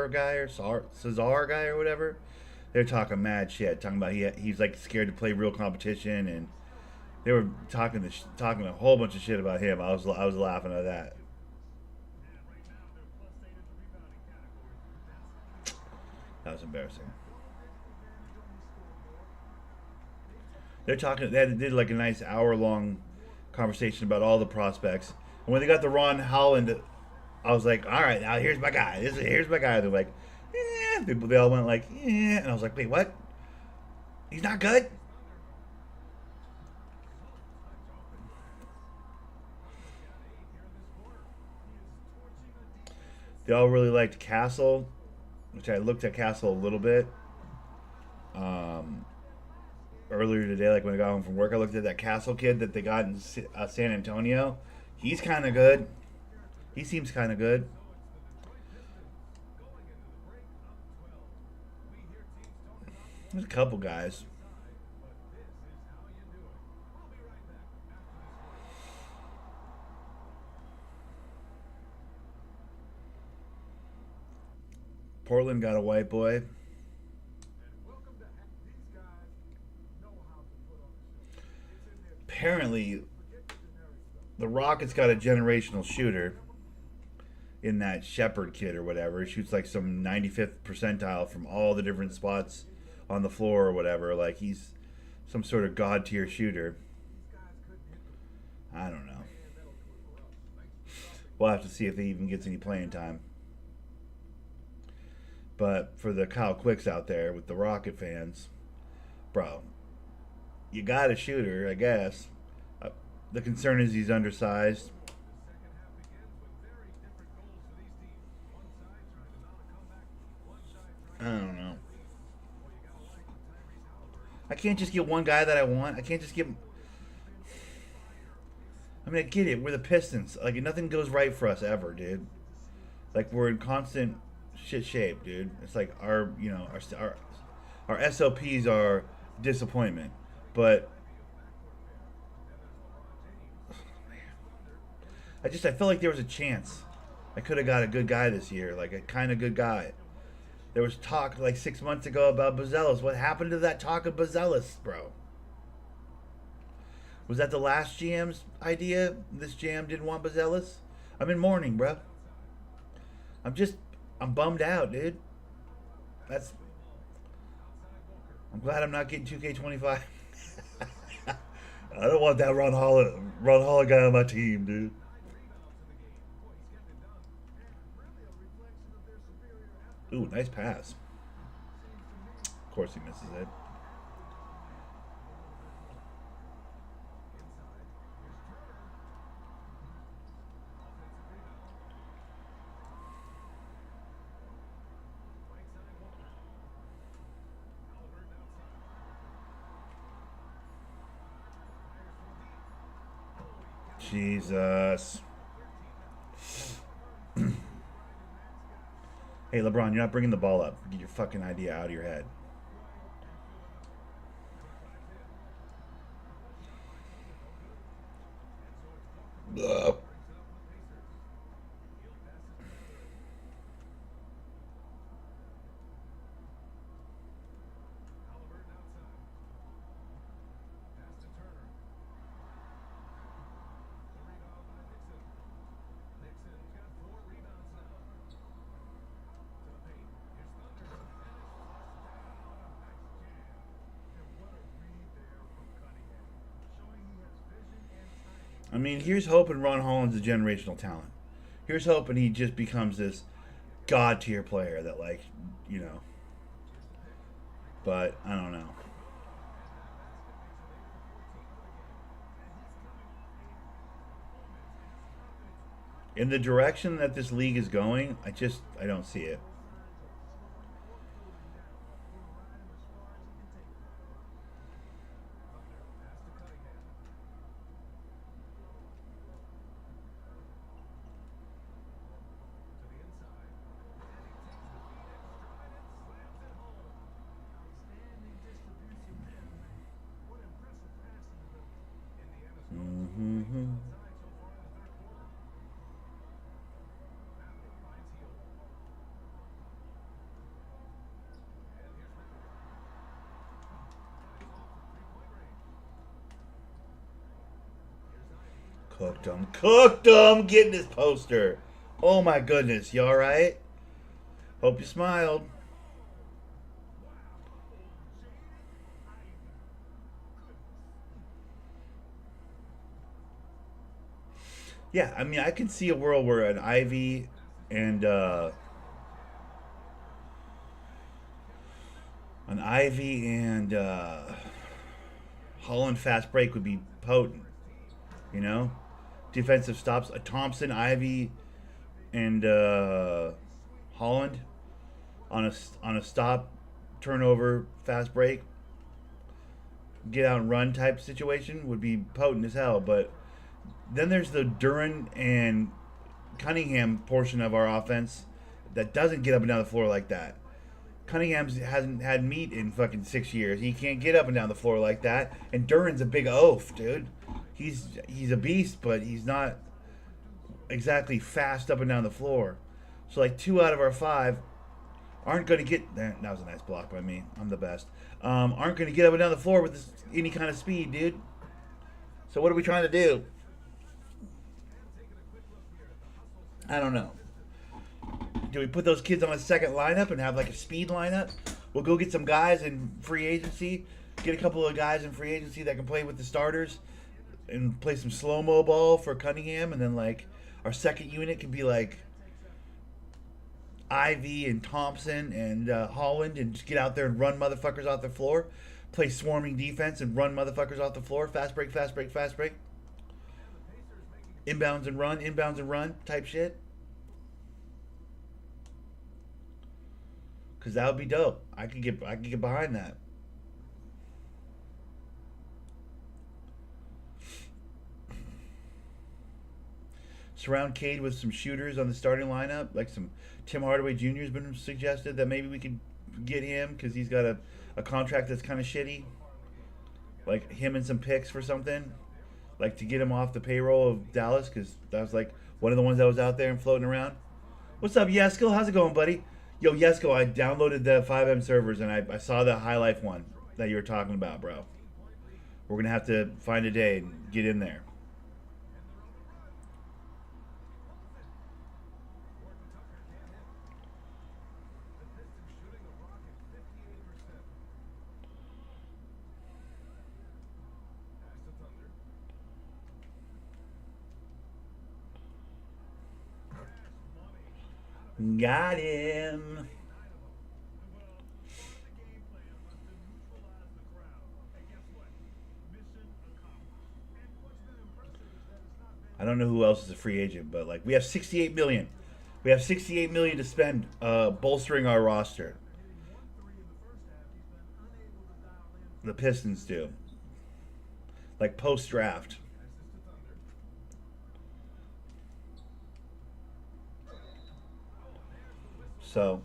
guy or Cesar guy or whatever. They're talking mad shit, talking about he's like scared to play real competition, and they were talking a whole bunch of shit about him. I was laughing at that. That was embarrassing. They're talking. They did like a nice hour-long conversation about all the prospects. And when they got the Ron Holland, I was like, "All right, now here's my guy. Here's my guy." They're like, "Yeah." They all went like, "Yeah," and I was like, "Wait, what? He's not good." They all really liked Castle, which I looked at Castle a little bit earlier today, like when I got home from work. I looked at that Castle kid that they got in San Antonio. He's kind of good. He seems kind of good. There's a couple guys. Portland got a white boy. Apparently, the Rockets got a generational shooter in that Shepherd kid or whatever. He shoots like some 95th percentile from all the different spots on the floor or whatever. Like he's some sort of god tier shooter. I don't know. We'll have to see if he even gets any playing time. But for the Kyle Quicks out there with the Rocket fans, bro, you got a shooter, I guess. The concern is he's undersized. I don't know. I can't just get one guy that I want. I can't just get... I mean, I get it. We're the Pistons. Like, nothing goes right for us ever, dude. Like, we're in constant shit shape, dude. It's like our SOPs are disappointment. But I felt like there was a chance. I could have got a good guy this year, like a kind of good guy. There was talk like 6 months ago about Buzelis. What happened to that talk of Buzelis, bro? Was that the last GM's idea? This GM didn't want Buzelis? I'm in mourning, bro. I'm bummed out, dude. I'm glad I'm not getting 2K25. I don't want that Ron Holland guy on my team, dude. Ooh, nice pass. Of course he misses it. Jesus. Hey, LeBron, you're not bringing the ball up. Get your fucking idea out of your head. Ugh. I mean, here's hoping Ron Holland's a generational talent. Here's hoping he just becomes this god tier player that, like, you know. But I don't know. In the direction that this league is going, I don't see it. Mm-hmm. Cooked him. Cooked him! Getting his poster. Oh my goodness. You alright? Hope you smiled. Yeah, I mean, I can see a world where an Ivy and Holland fast break would be potent. You know, defensive stops. A Thompson, Ivy, and Holland on a stop, turnover, fast break, get out and run type situation would be potent as hell. But then there's the Duran and Cunningham portion of our offense that doesn't get up and down the floor like that. Cunningham hasn't had meat in fucking 6 years. He can't get up and down the floor like that. And Duran's a big oaf, dude. He's a beast, but he's not exactly fast up and down the floor. So like 2 out of our 5 aren't going to get. That was a nice block by me. I'm the best. Aren't going to get up and down the floor with any kind of speed, dude. So what are we trying to do? I don't know. Do we put those kids on a second lineup and have like a speed lineup? We'll go get some guys in free agency. Get a couple of guys in free agency that can play with the starters and play some slow-mo ball for Cunningham. And then like our second unit can be like Ivy and Thompson and Holland and just get out there and run motherfuckers off the floor. Play swarming defense and run motherfuckers off the floor. Fast break, fast break, fast break. Inbounds and run type shit. Cause that would be dope. I could get behind that. Surround Cade with some shooters on the starting lineup, like some Tim Hardaway Jr. has been suggested that maybe we could get him because he's got a contract that's kind of shitty. Like him and some picks for something. Like to get him off the payroll of Dallas because that was like one of the ones that was out there and floating around. What's up, Yesko? How's it going, buddy? Yo, Yesko, I downloaded the 5M servers and I saw the High Life one that you were talking about, bro. We're going to have to find a day and get in there. Got him. I don't know who else is a free agent, but like we have 68 million. We have 68 million to spend bolstering our roster. The Pistons do. Like post draft. So,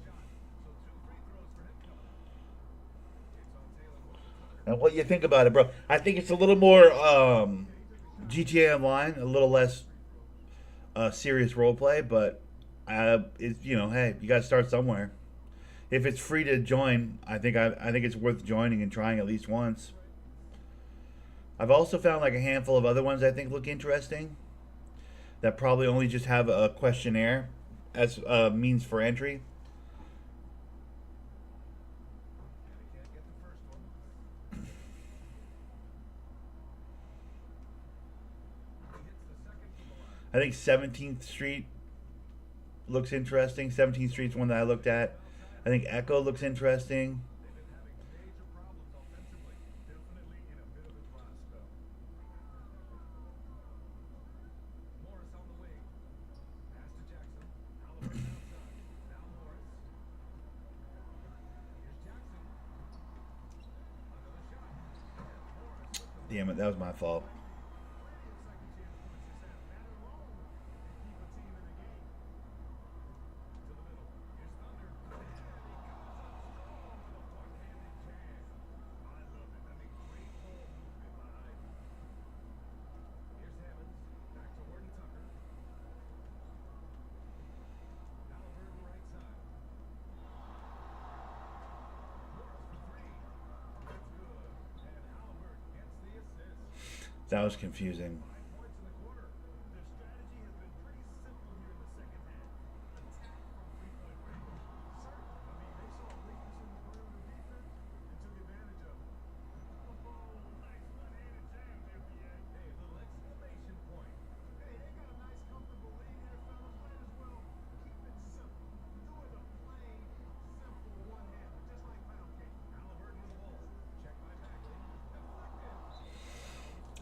and what you think about it, bro? I think it's a little more GTA Online, a little less serious role play, but it's, you know, hey, you got to start somewhere. If it's free to join, I think it's worth joining and trying at least once. I've also found like a handful of other ones I think look interesting that probably only just have a questionnaire as a means for entry. I think 17th Street looks interesting. 17th Street's one that I looked at. I think Echo looks interesting. Damn it, that was my fault. That was confusing.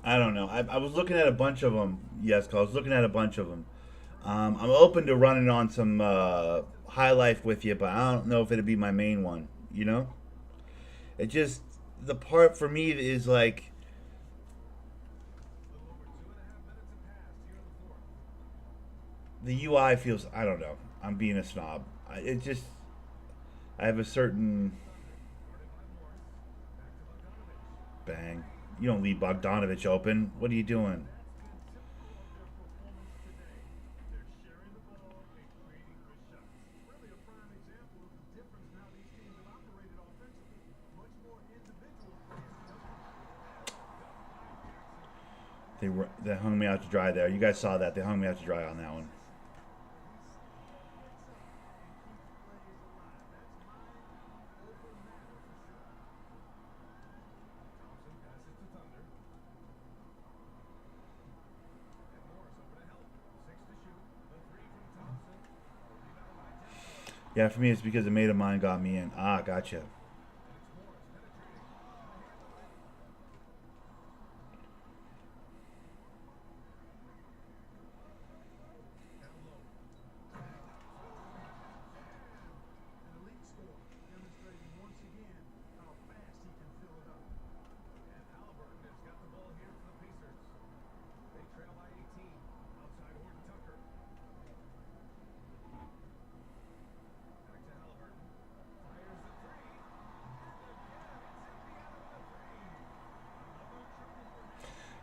I don't know. I was looking at a bunch of them. Yes, I was looking at a bunch of them. I'm open to running on some High Life with you, but I don't know if it'd be my main one. You know, it just the part for me is like the UI feels. I don't know. I'm being a snob. It just I have a certain bang. You don't leave Bogdanovich open. What are you doing? They hung me out to dry there. You guys saw that. They hung me out to dry on that one. Yeah, for me, it's because a mate of mine got me in. Ah, gotcha.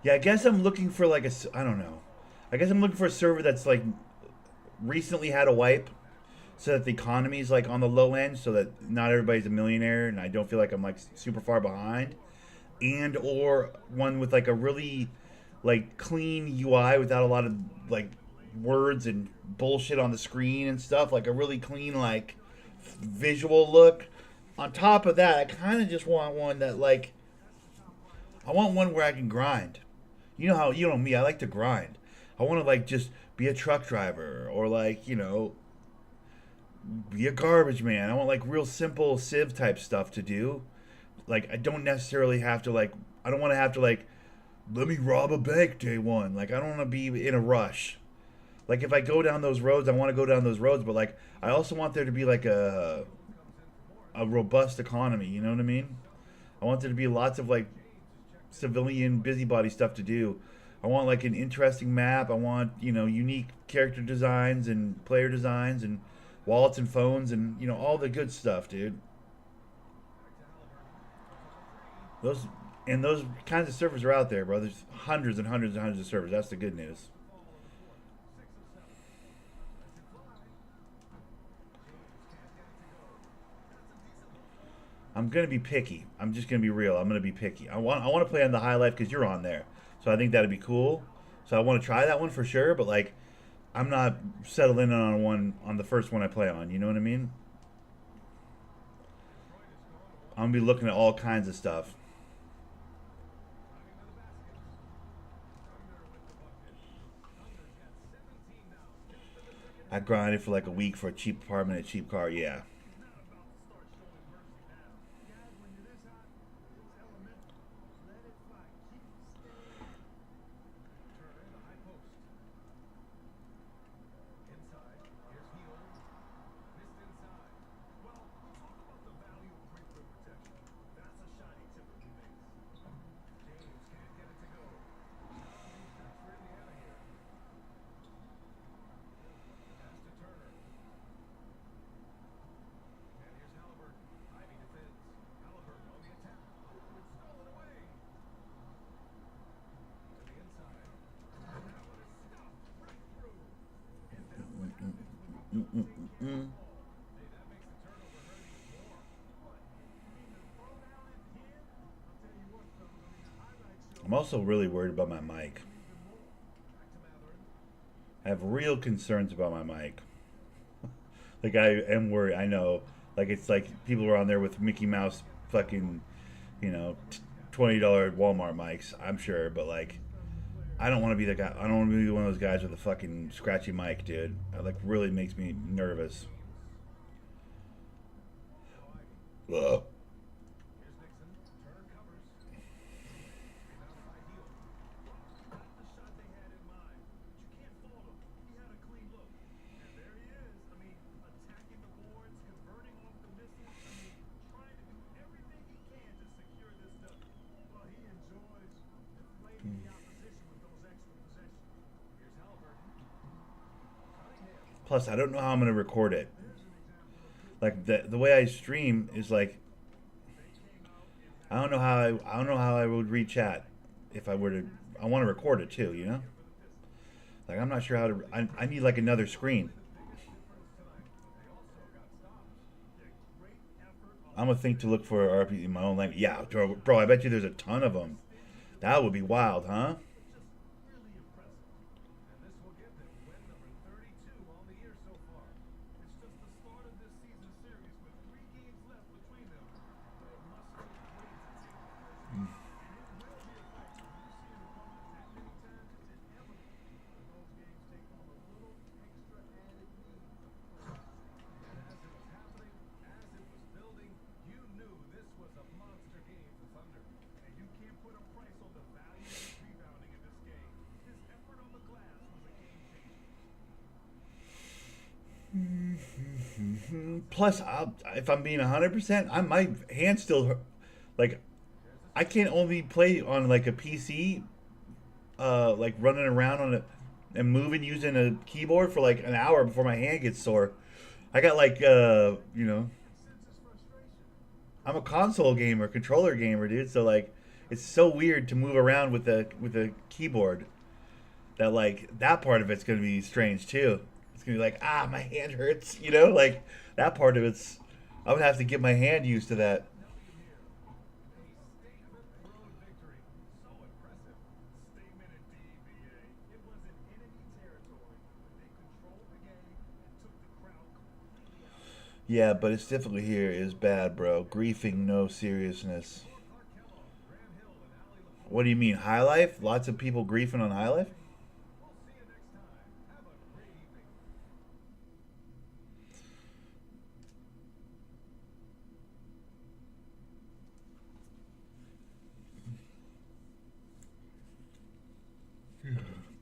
Yeah, I guess I'm looking for like a, I don't know. I guess I'm looking for a server that's like recently had a wipe so that the economy's like on the low end so that not everybody's a millionaire and I don't feel like I'm like super far behind. And or one with like a really like clean UI without a lot of like words and bullshit on the screen and stuff. Like a really clean like visual look. On top of that, I kind of just want one that like, I want one where I can grind. You know how, you know me, I like to grind. I want to like just be a truck driver or like, you know, be a garbage man. I want like real simple Civ type stuff to do. Like I don't necessarily have to like, I don't want to have to like, let me rob a bank day one. Like I don't want to be in a rush. Like if I go down those roads, I want to go down those roads, but like I also want there to be like a robust economy, you know what I mean? I want there to be lots of like civilian busybody stuff to do. I want like an interesting map. I want, you know, unique character designs and player designs and wallets and phones and, you know, all the good stuff, dude. Those kinds of servers are out there, bro. There's hundreds and hundreds and hundreds of servers. That's the good news. I'm gonna be picky. I'm just gonna be real. I'm gonna be picky. I want to play on the high life because you're on there, so I think that'd be cool. So I want to try that one for sure. But like, I'm not settling on the first one I play on. You know what I mean? I'm gonna be looking at all kinds of stuff. I grinded for like a week for a cheap apartment, a cheap car. Yeah. I'm also really worried about my mic. I have real concerns about my mic. Like, I am worried. I know. Like, it's like people are on there with Mickey Mouse fucking, you know, $20 Walmart mics, I'm sure. But, like, I don't want to be the guy. I don't want to be one of those guys with a fucking scratchy mic, dude. It, like, really makes me nervous. Ugh. Plus, I don't know how I'm gonna record it. Like the way I stream is like, I don't know how I would read chat if I were to. I want to record it too, you know. Like, I'm not sure how to. I need like another screen. I'm gonna think to look for RP in my own language. Yeah, bro, I bet you there's a ton of them. That would be wild, huh? Plus, if I'm being 100%, my hand still like, I can't only play on like a PC, like running around on it and moving using a keyboard for like an hour before my hand gets sore. I got like, you know, I'm a console gamer, controller gamer, dude. So like, it's so weird to move around with a keyboard. That like that part of it's gonna be strange too. It's gonna be like, my hand hurts, you know, like that part of it's. I would have to get my hand used to that. Yeah, but it's difficult here is bad, bro. Griefing, no seriousness. What do you mean, High Life? Lots of people griefing on High Life?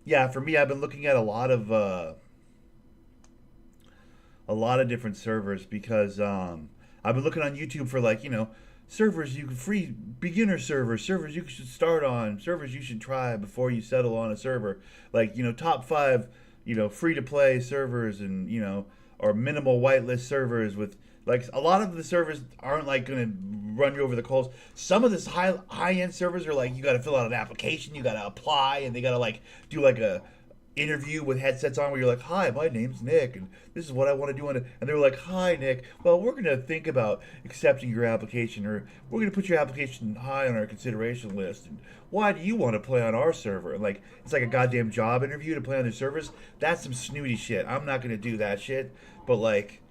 Yeah, for me, I've been looking at a lot of different servers because I've been looking on YouTube for, like, you know, servers you can free beginner servers you should start on, servers you should try before you settle on a server, like, you know, top 5, you know, free to play servers, and, you know, or minimal whitelist servers with like a lot of the servers aren't like going to run you over the coals. Some of this high end servers are like you got to fill out an application, you got to apply, and they got to like do like a interview with headsets on where you're like, hi, my name's Nick and this is what I want to do, and they were like, hi Nick, well, we're going to think about accepting your application, or we're going to put your application high on our consideration list, and why do you want to play on our server? And like it's like a goddamn job interview to play on their servers. That's some snooty shit. I'm not going to do that shit. But like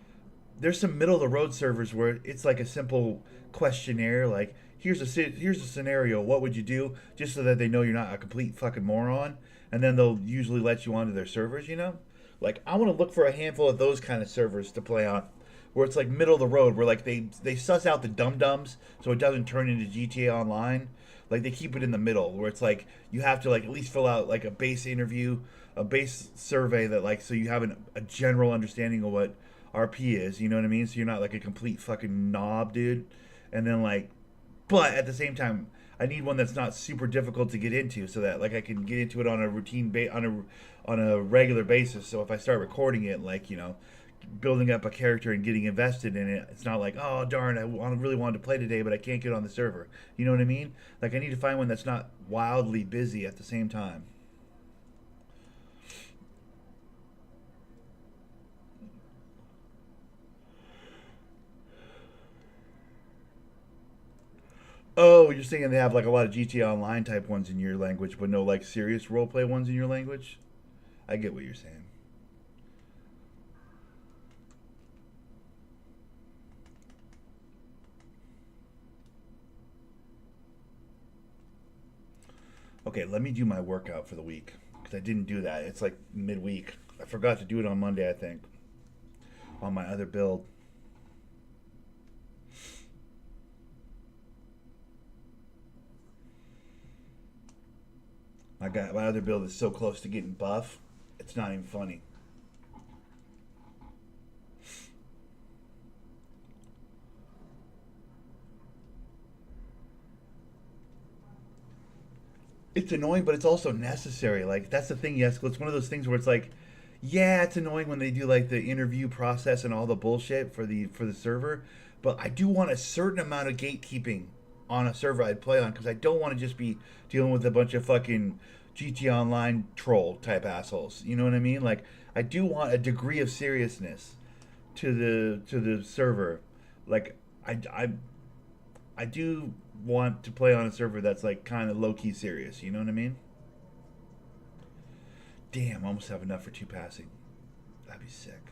there's some middle of the road servers where it's like a simple questionnaire, like here's a scenario, what would you do, just so that they know you're not a complete fucking moron, and then they'll usually let you onto their servers, you know? Like I want to look for a handful of those kind of servers to play on, where it's like middle of the road, where like they suss out the dum-dums so it doesn't turn into GTA Online. Like they keep it in the middle, where it's like you have to like at least fill out like a base interview, a base survey that like so you have a general understanding of what RP is, you know what I mean? So you're not like a complete fucking knob, dude. And then like, but at the same time, I need one that's not super difficult to get into, so that like I can get into it on a routine on a regular basis. So if I start recording it, like you know, building up a character and getting invested in it, it's not like, oh darn, I really wanted to play today, but I can't get on the server. You know what I mean? Like I need to find one that's not wildly busy at the same time. Oh, you're saying they have like a lot of GTA Online type ones in your language, but no like serious roleplay ones in your language? I get what you're saying. Okay, let me do my workout for the week, because I didn't do that. It's like midweek. I forgot to do it on Monday, I think, on my other build. My other build is so close to getting buff, it's not even funny. It's annoying, but it's also necessary. Like that's the thing, yes. It's one of those things where it's like, yeah, it's annoying when they do like the interview process and all the bullshit for the server, but I do want a certain amount of gatekeeping on a server I'd play on, because I don't want to just be dealing with a bunch of fucking GTA Online troll type assholes. You know what I mean? Like I do want a degree of seriousness to the server. Like I do want to play on a server that's like kind of low key serious. You know what I mean? Damn, I almost have enough for 2 passing. That'd be sick.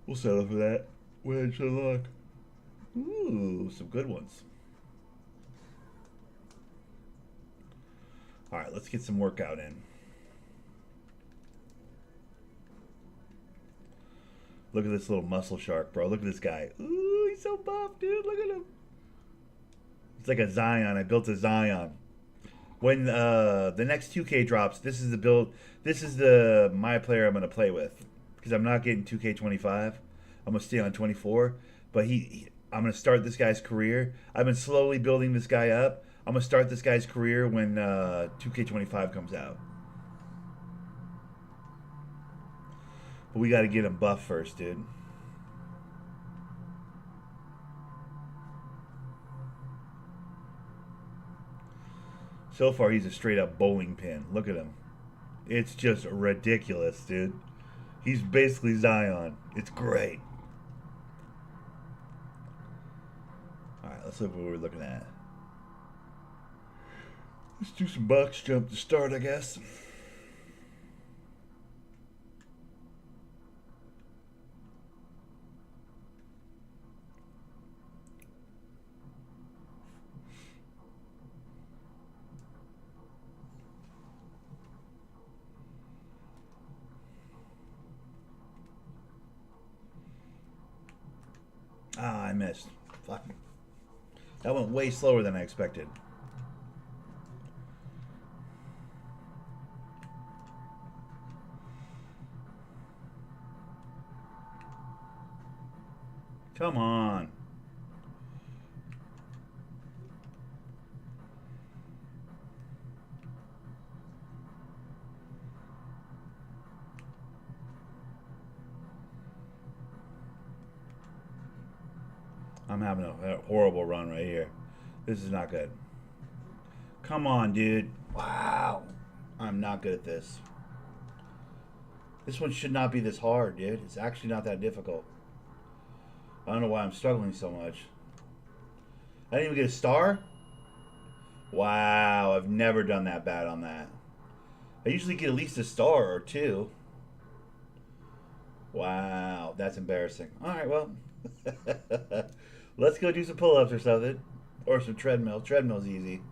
We'll settle for that. Wish of luck. Ooh, some good ones. All right, let's get some workout in. Look at this little muscle shark, bro. Look at this guy. Ooh, he's so buff, dude. Look at him. It's like a Zion. I built a Zion. When the next 2K drops, this is the build. This is my player I'm going to play with. Because I'm not getting 2K25. I'm going to stay on 24. But I'm going to start this guy's career. I've been slowly building this guy up. I'm going to start this guy's career when 2K25 comes out. But we got to get him buff first, dude. So far, he's a straight up bowling pin. Look at him. It's just ridiculous, dude. He's basically Zion. It's great. Alright, let's look what we're looking at. Let's do some box jump to start, I guess. Ah, I missed. Fuck. That went way slower than I expected. Come on. I'm having a horrible run right here. This is not good. Come on, dude. Wow. I'm not good at this. This one should not be this hard, dude. It's actually not that difficult. I don't know why I'm struggling so much. I didn't even get a star? Wow, I've never done that bad on that. I usually get at least a star or two. Wow, that's embarrassing. Alright, well. Let's go do some pull-ups or something. Or some treadmill. Treadmill's easy.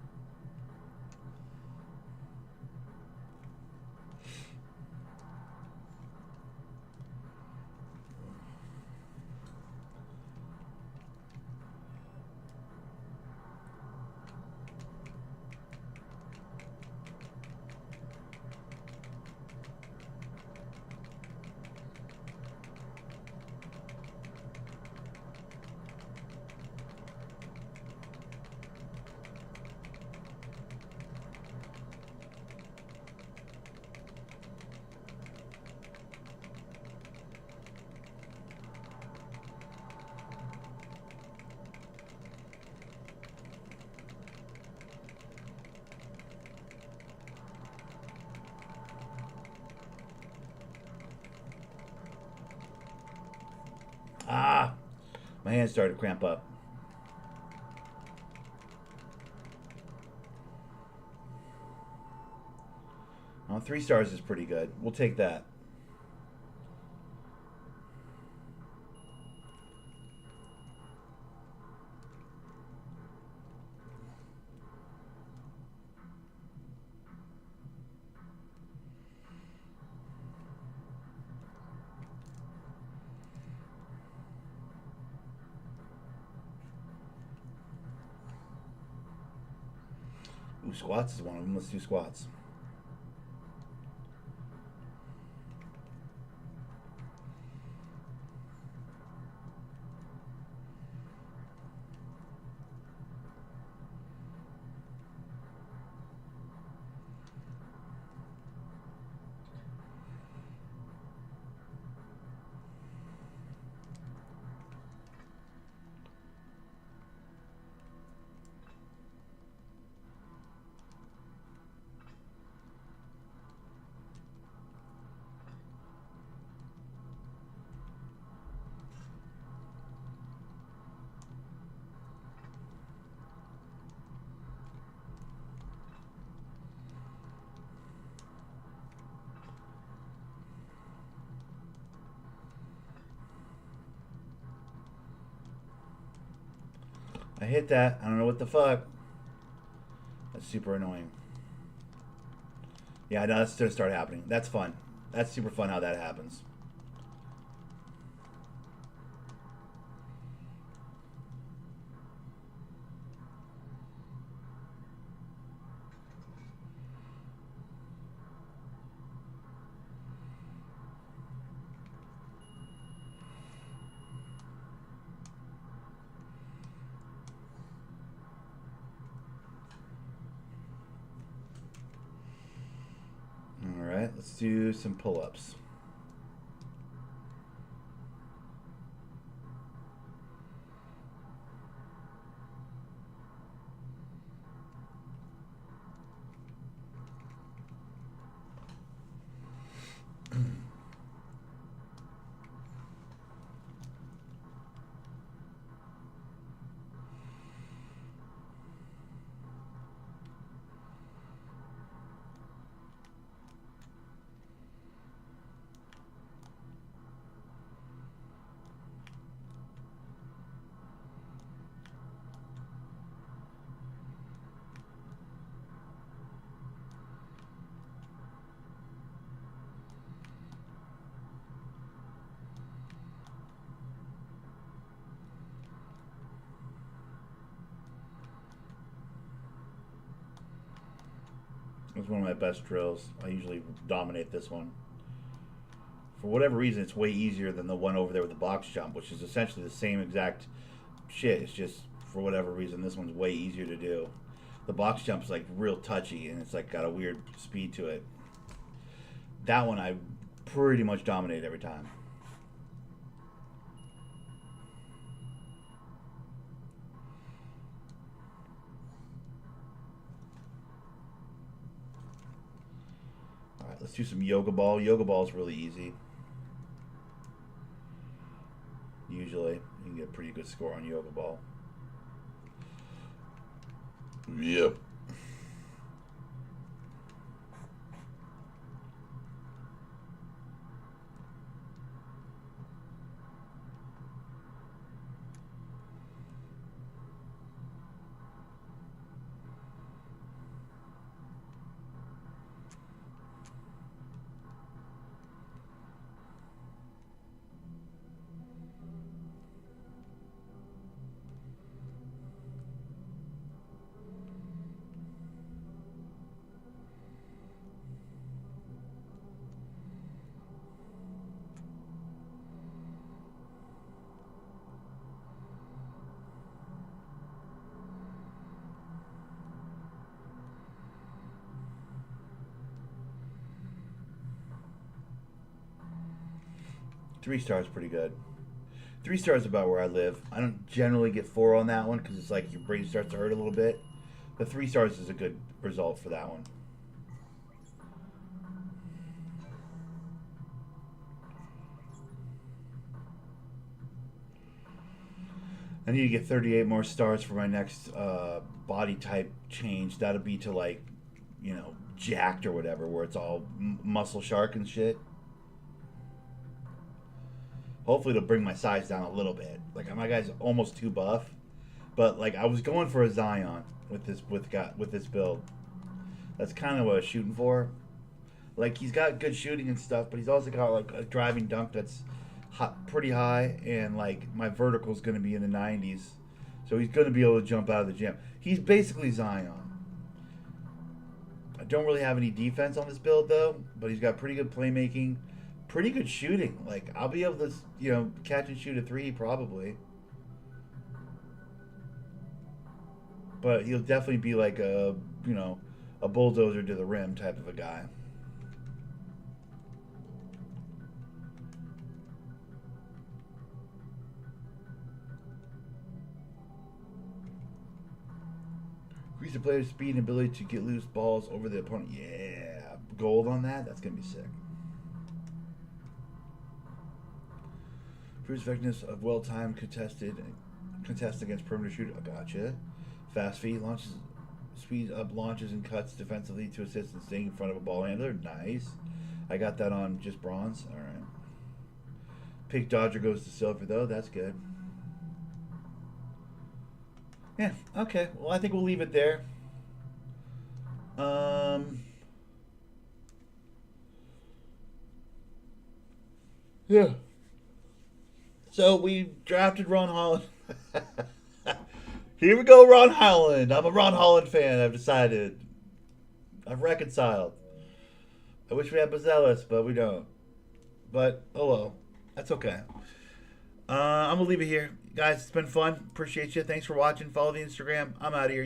Ah, my hands started to cramp up. Well, 3 stars is pretty good. We'll take that. Ooh, squats is one of them. Let's do squats. I hit that. I don't know what the fuck. That's super annoying. Yeah, no, that's going to start happening. That's fun. That's super fun how that happens. Alright, let's do some pull-ups. It's one of my best drills. I usually dominate this one. For whatever reason, it's way easier than the one over there with the box jump, which is essentially the same exact shit. It's just, for whatever reason, this one's way easier to do. The box jump's like real touchy, and it's like got a weird speed to it. That one I pretty much dominate every time. Let's do some yoga ball. Yoga ball is really easy. Usually, you can get a pretty good score on yoga ball. Yep. Three stars pretty good. 3 stars about where I live. I don't generally get 4 on that one because it's like your brain starts to hurt a little bit. But 3 stars is a good result for that one. I need to get 38 more stars for my next body type change. That'll be to like, you know, jacked or whatever, where it's all muscle shark and shit. Hopefully it'll bring my size down a little bit. Like my guy's almost too buff, but like I was going for a Zion with this build. That's kind of what I was shooting for. Like he's got good shooting and stuff, but he's also got like a driving dunk that's pretty high, and like my vertical's going to be in the 90s, so he's going to be able to jump out of the gym. He's basically Zion. I don't really have any defense on this build though, but he's got pretty good playmaking. Pretty good shooting. Like, I'll be able to, you know, catch and shoot a 3 probably. But he'll definitely be like a, you know, a bulldozer to the rim type of a guy. Increase the player's speed and ability to get loose balls over the opponent. Yeah. Gold on that? That's going to be sick. Improves effectiveness of well-timed contest against perimeter shooter. Oh, gotcha. Fast feet launches, speeds up launches and cuts defensively to assist in staying in front of a ball handler. Nice. I got that on just bronze. All right. Pink Dodger goes to silver though. That's good. Yeah. Okay. Well, I think we'll leave it there. Yeah. So we drafted Ron Holland. Here we go, Ron Holland. I'm a Ron Holland fan. I've decided. I've reconciled. I wish we had Bazelis, but we don't. But, oh well. That's okay. I'm going to leave it here. Guys, it's been fun. Appreciate you. Thanks for watching. Follow the Instagram. I'm out of here.